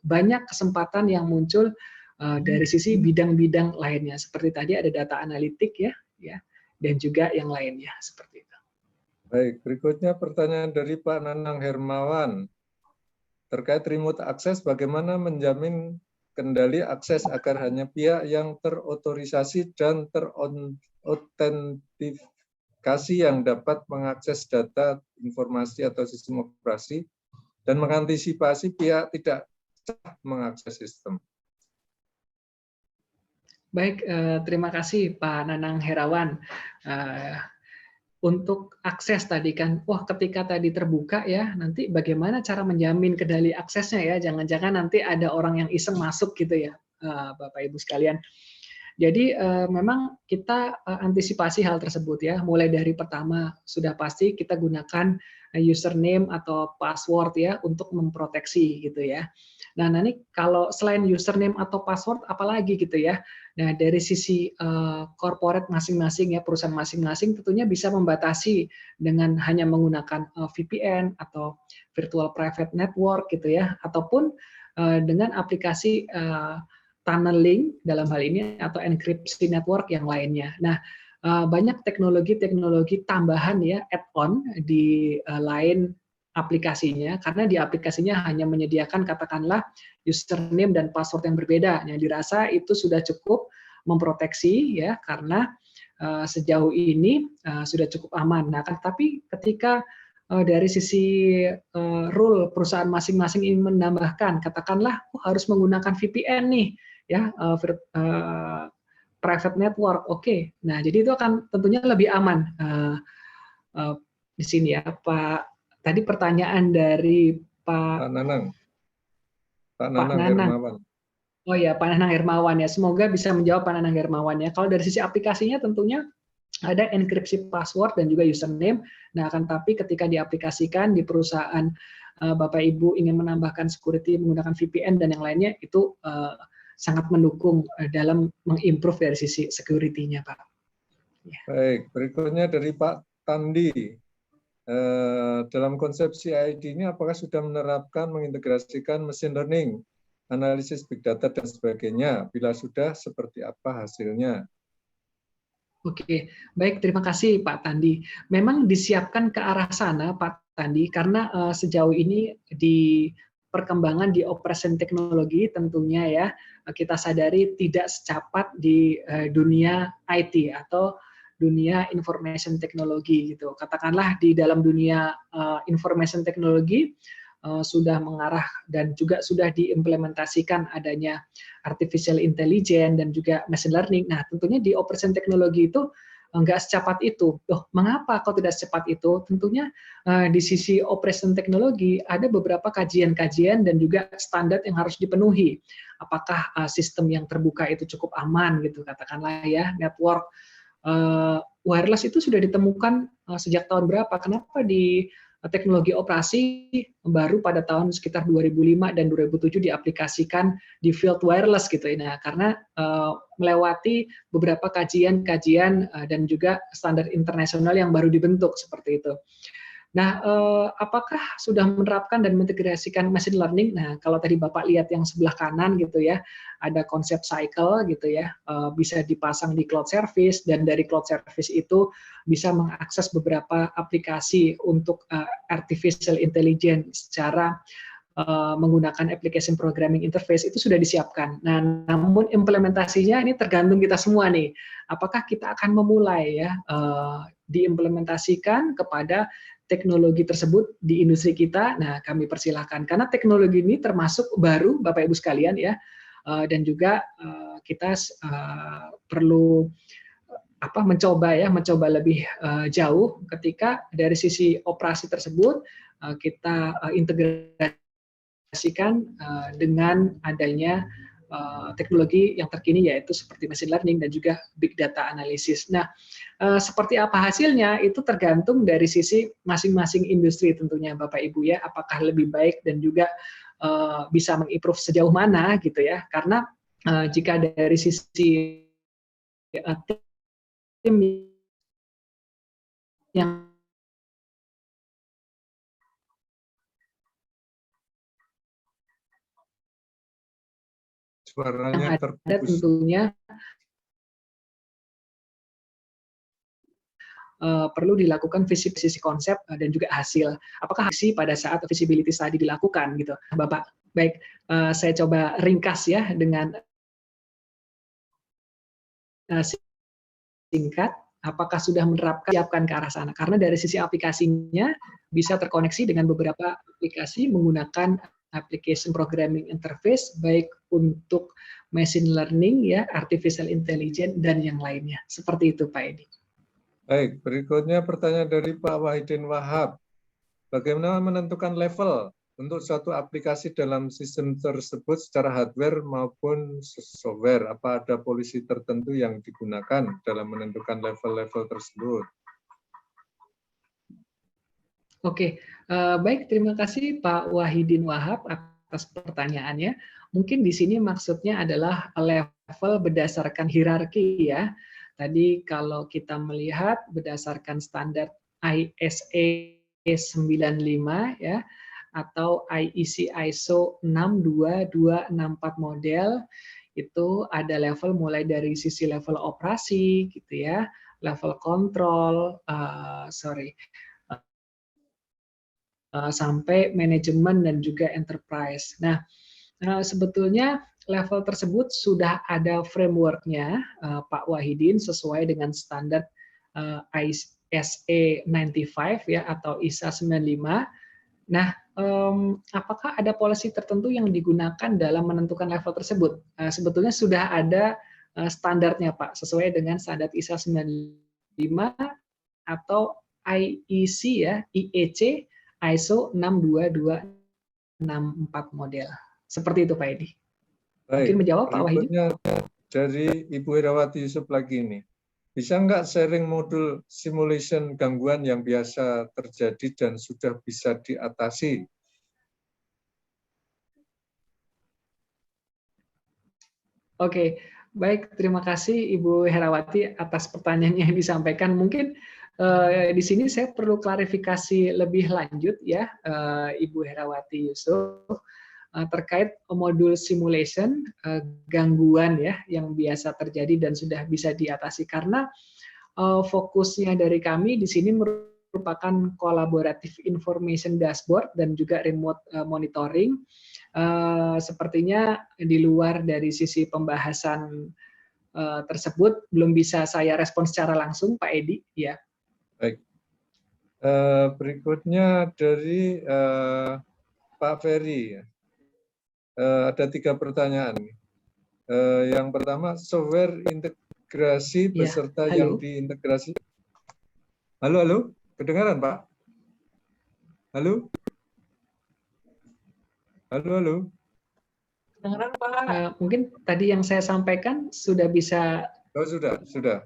banyak kesempatan yang muncul dari sisi bidang-bidang lainnya. Seperti tadi ada data analitik ya, dan juga yang lainnya seperti itu. Baik, berikutnya pertanyaan dari Pak Nanang Hermawan. Terkait remote access, bagaimana menjamin kendali akses agar hanya pihak yang terotorisasi dan terautentikasi yang dapat mengakses data, informasi, atau sistem operasi, dan mengantisipasi pihak tidak sah mengakses sistem? Baik, terima kasih Pak Nanang Herawan. Untuk akses tadi kan, wah ketika tadi terbuka ya, nanti bagaimana cara menjamin kendali aksesnya ya, jangan-jangan nanti ada orang yang iseng masuk gitu ya, Bapak Ibu sekalian. Jadi memang kita antisipasi hal tersebut ya, mulai dari pertama sudah pasti kita gunakan username atau password ya untuk memproteksi gitu ya. Nah, nanti kalau selain username atau password apalagi gitu ya. Nah, dari sisi corporate masing-masing ya, perusahaan masing-masing tentunya bisa membatasi dengan hanya menggunakan VPN atau virtual private network gitu ya, ataupun dengan aplikasi tunneling dalam hal ini atau enkripsi network yang lainnya. Nah, banyak teknologi-teknologi tambahan ya add-on di lain aplikasinya, karena di aplikasinya hanya menyediakan katakanlah username dan password yang berbeda. Yang dirasa itu sudah cukup memproteksi ya, karena sejauh ini sudah cukup aman. Nah, tapi ketika dari sisi rule perusahaan masing-masing ingin menambahkan, katakanlah harus menggunakan VPN nih, ya private network, oke. Nah, jadi itu akan tentunya lebih aman di sini ya, Pak. Tadi pertanyaan dari Pak Nanang. Pak Nanang Hermawan. Oh ya, Pak Nanang Hermawan ya. Semoga bisa menjawab Pak Nanang Hermawan ya. Kalau dari sisi aplikasinya tentunya ada enkripsi password dan juga username. Nah, akan tapi ketika diaplikasikan di perusahaan Bapak Ibu ingin menambahkan security menggunakan VPN dan yang lainnya, itu sangat mendukung dalam mengimprove dari sisi security-nya, Pak. Ya. Baik, berikutnya dari Pak Tandi. Dalam konsepsi ID ini apakah sudah menerapkan mengintegrasikan machine learning, analisis big data dan sebagainya? Bila sudah, seperti apa hasilnya? Oke, baik, terima kasih Pak Tandi. Memang disiapkan ke arah sana Pak Tandi, karena sejauh ini di perkembangan di operation teknologi tentunya ya, kita sadari tidak secepat di dunia IT atau dunia information technology gitu. Katakanlah di dalam dunia information technology sudah mengarah dan juga sudah diimplementasikan adanya artificial intelligence dan juga machine learning. Nah, tentunya di operation teknologi itu nggak secepat itu. Loh, mengapa kok tidak secepat itu? Tentunya di sisi operation teknologi ada beberapa kajian-kajian dan juga standar yang harus dipenuhi. Apakah sistem yang terbuka itu cukup aman gitu, katakanlah ya, network wireless itu sudah ditemukan sejak tahun berapa? Kenapa di teknologi operasi baru pada tahun sekitar 2005 dan 2007 diaplikasikan di field wireless gitu ya. Nah, karena melewati beberapa kajian-kajian dan juga standar internasional yang baru dibentuk seperti itu. Nah, apakah sudah menerapkan dan mengintegrasikan machine learning? Nah, kalau tadi Bapak lihat yang sebelah kanan gitu ya, ada konsep cycle gitu ya, bisa dipasang di cloud service, dan dari cloud service itu bisa mengakses beberapa aplikasi untuk artificial intelligence secara menggunakan application programming interface, itu sudah disiapkan. Nah, namun implementasinya ini tergantung kita semua nih. Apakah kita akan memulai ya diimplementasikan kepada teknologi tersebut di industri kita? Nah, kami persilahkan karena teknologi ini termasuk baru, Bapak Ibu sekalian ya, dan juga kita perlu mencoba lebih jauh ketika dari sisi operasi tersebut kita integrasikan dengan adanya teknologi yang terkini, yaitu seperti machine learning dan juga big data analysis. Nah, seperti apa hasilnya itu tergantung dari sisi masing-masing industri tentunya Bapak Ibu ya, apakah lebih baik dan juga bisa mengimprove sejauh mana gitu ya. Karena jika dari sisi tim yang Suaranya ada terputus. tentunya perlu dilakukan visi konsep dan juga hasil. Apakah hasil pada saat visibility study dilakukan gitu, Bapak? Baik, saya coba ringkas ya dengan singkat. Apakah sudah menerapkan, siapkan ke arah sana? Karena dari sisi aplikasinya bisa terkoneksi dengan beberapa aplikasi menggunakan application programming interface, baik untuk machine learning ya, artificial intelligence dan yang lainnya. Seperti itu Pak Edi. Baik, berikutnya pertanyaan dari Pak Wahidin Wahab. Bagaimana menentukan level untuk suatu aplikasi dalam sistem tersebut secara hardware maupun software? Apa ada polisi tertentu yang digunakan dalam menentukan level-level tersebut? Oke, baik, terima kasih Pak Wahidin Wahab atas pertanyaannya. Mungkin di sini maksudnya adalah level berdasarkan hierarki ya. Tadi kalau kita melihat berdasarkan standar ISA 95 ya, atau IEC ISO 62264 model, itu ada level mulai dari sisi level operasi gitu ya, level kontrol, sampai manajemen dan juga enterprise. Nah, sebetulnya level tersebut sudah ada framework-nya, Pak Wahidin, sesuai dengan standar ISA 95 ya, atau ISA 95. Nah, apakah ada policy tertentu yang digunakan dalam menentukan level tersebut? Sebetulnya sudah ada standarnya, Pak, sesuai dengan standar ISA 95 atau IEC ya, IEC ISO 62264 model. Seperti itu Pak Edi. Baik, mungkin menjawab Pak Wahidin. Berikutnya dari Ibu Herawati Yusuf lagi nih. Bisa nggak sharing modul simulation gangguan yang biasa terjadi dan sudah bisa diatasi? Oke, baik, terima kasih Ibu Herawati atas pertanyaan yang disampaikan. Mungkin di sini saya perlu klarifikasi lebih lanjut ya, Ibu Herawati Yusuf, terkait modul simulation gangguan ya yang biasa terjadi dan sudah bisa diatasi, karena fokusnya dari kami di sini merupakan collaborative information dashboard dan juga remote monitoring. Sepertinya di luar dari sisi pembahasan tersebut belum bisa saya respon secara langsung Pak Edi ya. Baik. Berikutnya dari Pak Ferry. Ada 3 pertanyaan. Yang pertama, software integrasi beserta ya, yang diintegrasi. Halo, kedengaran Pak? Halo? Halo. Kedengaran Pak. Mungkin tadi yang saya sampaikan sudah bisa. Oh, sudah.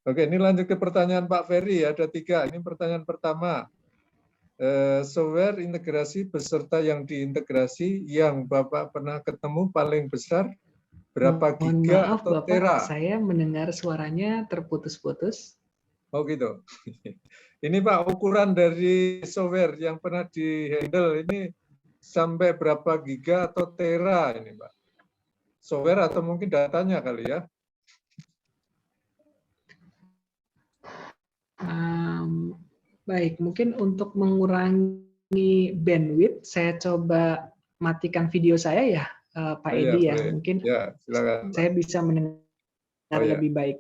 Oke, ini lanjut ke pertanyaan Pak Ferry. Ada 3. Ini pertanyaan pertama. Software integrasi beserta yang diintegrasi yang Bapak pernah ketemu paling besar berapa giga maaf, atau Bapak, tera? saya mendengar suaranya terputus-putus. Oh gitu. Ini Pak, ukuran dari software yang pernah di-handle ini sampai berapa giga atau tera ini Pak? Software atau mungkin datanya kali ya? Baik, mungkin untuk mengurangi bandwidth, saya coba matikan video saya ya, Pak Edi ya. Mungkin ya, silakan, saya bisa mendengar lebih baik.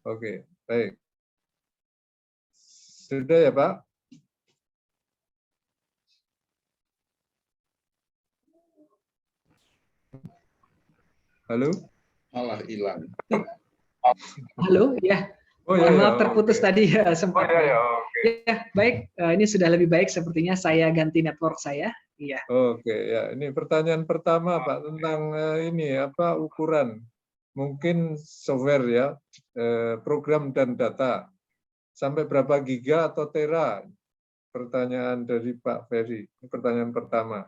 Oke, baik. Sudah ya Pak? Halo? Malah hilang. Halo, ya. Maaf terputus tadi ya sempat. Ya, baik. Ini sudah lebih baik sepertinya. Saya ganti network saya Iya. Oke, ya. Ini pertanyaan pertama, Pak, tentang ini apa ukuran. Mungkin software ya, program dan data. Sampai berapa giga atau tera? Pertanyaan dari Pak Ferry. Ini pertanyaan pertama.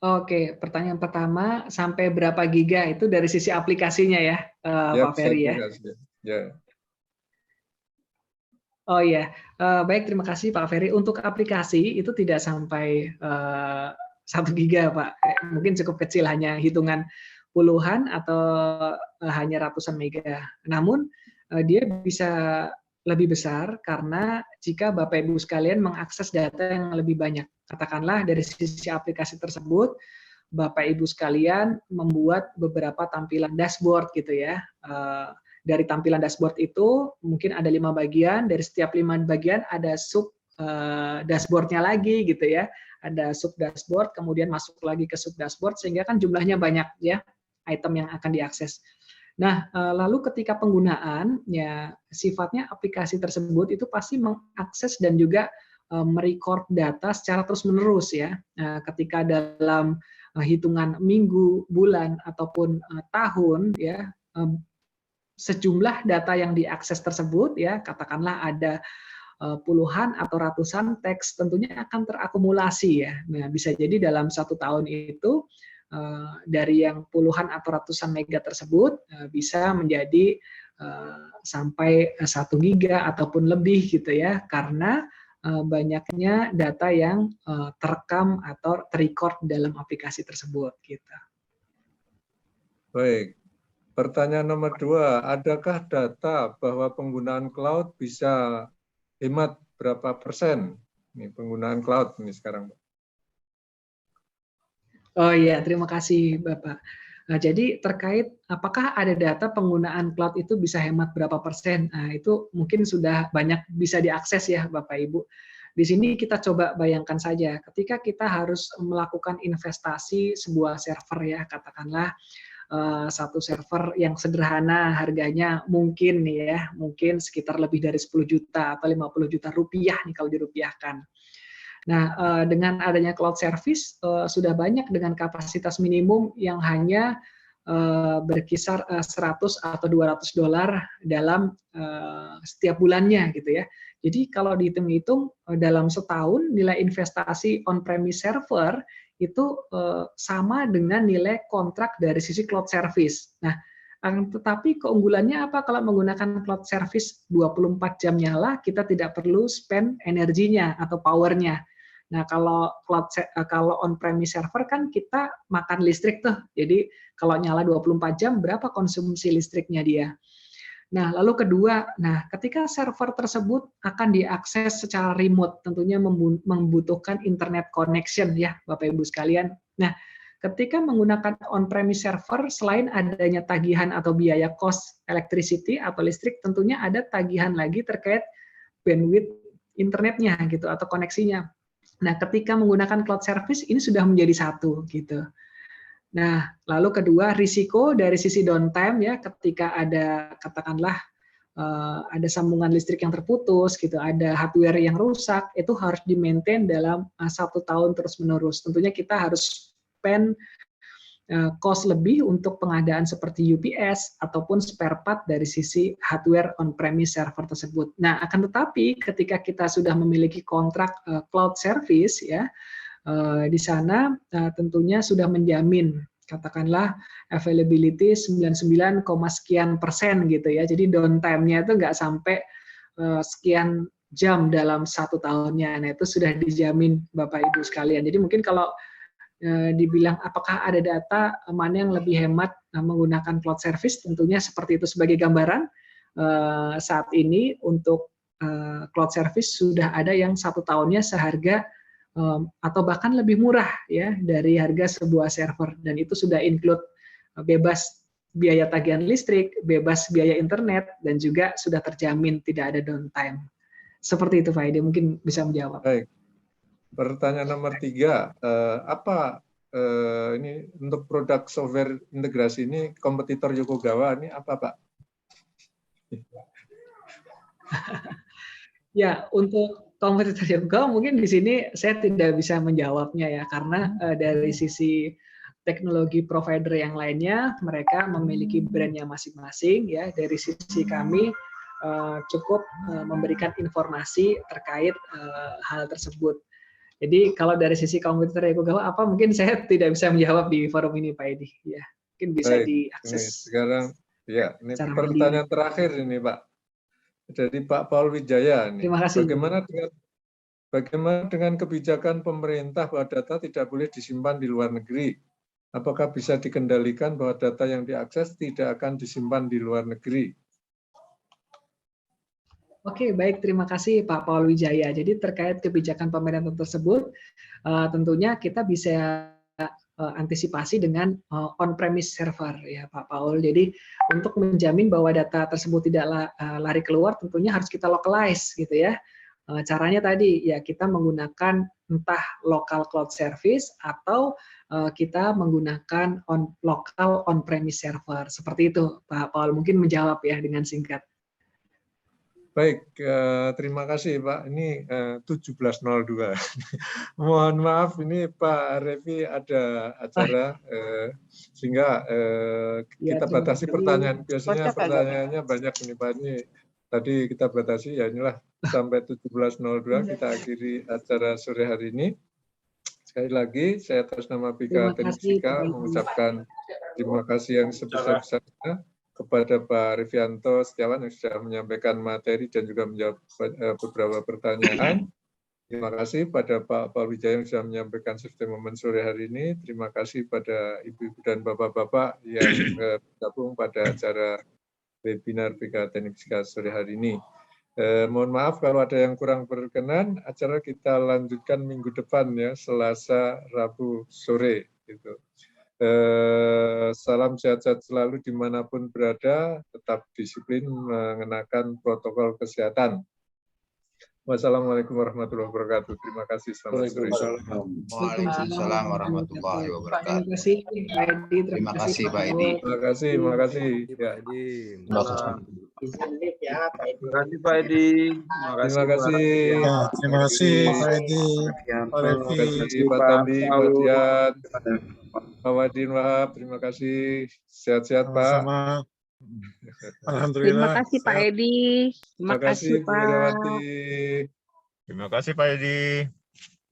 Oke, pertanyaan pertama, sampai berapa giga itu dari sisi aplikasinya ya, Ya, Pak bisa Ferry ya? dikasih. Ya. Oh iya, baik, terima kasih Pak Ferry. Untuk aplikasi itu tidak sampai 1 giga Pak, mungkin cukup kecil, hanya hitungan puluhan atau hanya ratusan mega. Namun dia bisa lebih besar karena jika Bapak Ibu sekalian mengakses data yang lebih banyak. Katakanlah dari sisi aplikasi tersebut, Bapak Ibu sekalian membuat beberapa tampilan dashboard gitu ya. Dari tampilan dashboard itu mungkin ada 5 bagian, dari setiap 5 bagian ada sub dashboardnya lagi gitu ya. Ada sub dashboard, kemudian masuk lagi ke sub dashboard, sehingga kan jumlahnya banyak ya item yang akan diakses. Nah, lalu ketika penggunaan, ya sifatnya aplikasi tersebut itu pasti mengakses dan juga merecord data secara terus-menerus ya. Ketika dalam hitungan minggu, bulan, ataupun tahun ya, sejumlah data yang diakses tersebut ya, katakanlah ada puluhan atau ratusan teks, tentunya akan terakumulasi ya. Nah, bisa jadi dalam 1 tahun itu dari yang puluhan atau ratusan mega tersebut bisa menjadi sampai 1 giga ataupun lebih gitu ya, karena banyaknya data yang terekam atau terrecord dalam aplikasi tersebut gitu. Baik. Pertanyaan nomor 2, adakah data bahwa penggunaan cloud bisa hemat berapa persen? Ini penggunaan cloud ini sekarang. Oh iya, terima kasih Bapak. Nah, jadi terkait apakah ada data penggunaan cloud itu bisa hemat berapa persen? Nah, itu mungkin sudah banyak bisa diakses ya Bapak Ibu. Di sini kita coba bayangkan saja, ketika kita harus melakukan investasi sebuah server ya, katakanlah satu server yang sederhana harganya mungkin nih ya, mungkin sekitar lebih dari 10 juta atau 50 juta rupiah nih kalau dirupiahkan. Nah, dengan adanya cloud service sudah banyak dengan kapasitas minimum yang hanya berkisar 100 atau 200 dolar dalam setiap bulannya gitu ya. Jadi kalau dihitung-hitung dalam setahun nilai investasi on-premise server itu sama dengan nilai kontrak dari sisi cloud service. Nah, tetapi keunggulannya apa kalau menggunakan cloud service 24 jam nyala, kita tidak perlu spend energinya atau powernya. Nah, kalau on-premise server kan kita makan listrik tuh. Jadi kalau nyala 24 jam, berapa konsumsi listriknya dia? Nah, lalu kedua, ketika server tersebut akan diakses secara remote, tentunya membutuhkan internet connection ya, Bapak Ibu sekalian. Nah, ketika menggunakan on-premise server, selain adanya tagihan atau biaya cost electricity atau listrik, tentunya ada tagihan lagi terkait bandwidth internetnya gitu atau koneksinya. Nah, ketika menggunakan cloud service ini sudah menjadi satu gitu. Nah, lalu kedua, risiko dari sisi downtime ya, ketika ada katakanlah ada sambungan listrik yang terputus gitu, ada hardware yang rusak, itu harus di-maintain dalam 1 tahun terus-menerus. Tentunya kita harus spend cost lebih untuk pengadaan seperti UPS ataupun spare part dari sisi hardware on-premise server tersebut. Nah, akan tetapi ketika kita sudah memiliki kontrak cloud service ya, di sana tentunya sudah menjamin katakanlah availability 99, sekian persen gitu ya. Jadi downtime-nya itu nggak sampai sekian jam dalam 1 tahunnya. Nah, itu sudah dijamin Bapak Ibu sekalian. Jadi mungkin kalau dibilang apakah ada data mana yang lebih hemat menggunakan cloud service, tentunya seperti itu sebagai gambaran. Saat ini untuk cloud service sudah ada yang 1 tahunnya seharga atau bahkan lebih murah ya dari harga sebuah server, dan itu sudah include bebas biaya tagihan listrik, bebas biaya internet, dan juga sudah terjamin tidak ada downtime. Seperti itu Pak Ide, mungkin bisa menjawab. Baik. Pertanyaan nomor 3, apa ini untuk produk software integrasi ini kompetitor Yokogawa ini apa Pak? Ya, untuk kompetitor Google mungkin di sini saya tidak bisa menjawabnya ya, karena dari sisi teknologi provider yang lainnya mereka memiliki brandnya masing-masing ya. Dari sisi kami cukup memberikan informasi terkait hal tersebut. Jadi kalau dari sisi kompetitor Google apa mungkin saya tidak bisa menjawab di forum ini Pak Edi ya. Mungkin bisa Baik, ini diakses sekarang ya ini secara pertanyaan mandiri. terakhir ini Pak dari Pak Paul Wijaya nih. Terima kasih. Bagaimana dengan kebijakan pemerintah bahwa data tidak boleh disimpan di luar negeri? Apakah bisa dikendalikan bahwa data yang diakses tidak akan disimpan di luar negeri? Oke, baik. Terima kasih Pak Paul Wijaya. Jadi terkait kebijakan pemerintah tersebut, tentunya kita bisa antisipasi dengan on-premise server ya Pak Paul. Jadi untuk menjamin bahwa data tersebut tidak lari keluar, tentunya harus kita localize gitu ya. Caranya tadi ya kita menggunakan entah local cloud service atau kita menggunakan local on-premise server. Seperti itu Pak Paul. Mungkin menjawab ya dengan singkat. Baik, terima kasih Pak. Ini 17.02. Mohon maaf, ini Pak Revi ada acara, sehingga kita batasi pertanyaan. Biasanya pertanyaannya banyak ini Pak. Ini tadi kita batasi, ya inilah sampai 17.02 kita akhiri acara sore hari ini. Sekali lagi, saya atas nama Bika Teknika mengucapkan terima kasih yang sebesar-besarnya kepada Pak Rivianto Setiawan yang sudah menyampaikan materi dan juga menjawab beberapa pertanyaan. Terima kasih pada Pak Paul Wijaya yang sudah menyampaikan sistem momen sore hari ini. Terima kasih pada ibu-ibu dan bapak-bapak yang bergabung pada acara webinar BK Teknika sore hari ini. Mohon maaf kalau ada yang kurang berkenan, acara kita lanjutkan minggu depan ya, Selasa, Rabu sore. Gitu. Salam sehat-sehat selalu dimanapun berada, tetap disiplin mengenakan protokol kesehatan. Wassalamualaikum warahmatullahi wabarakatuh. Terima kasih. Selamat sore. Waalaikumsalam warahmatullahi wabarakatuh. Terima kasih Pak Edi. Terima kasih, terima kasih. Ya. Terima kasih Pak Edi. Terima kasih. Terima kasih Pak Edi. Pak Revi. Terima kasih Pak Tandi, Pak Dian, Pak Wadin Wahab. Terima kasih. Sehat-sehat Pak. Alhamdulillah. Terima kasih Pak Edi. Terima kasih Bu Herawati. Terima kasih Pak Edi.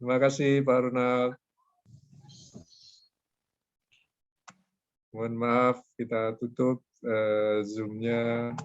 Terima kasih Pak Ronald. Mohon maaf kita tutup Zoom-nya.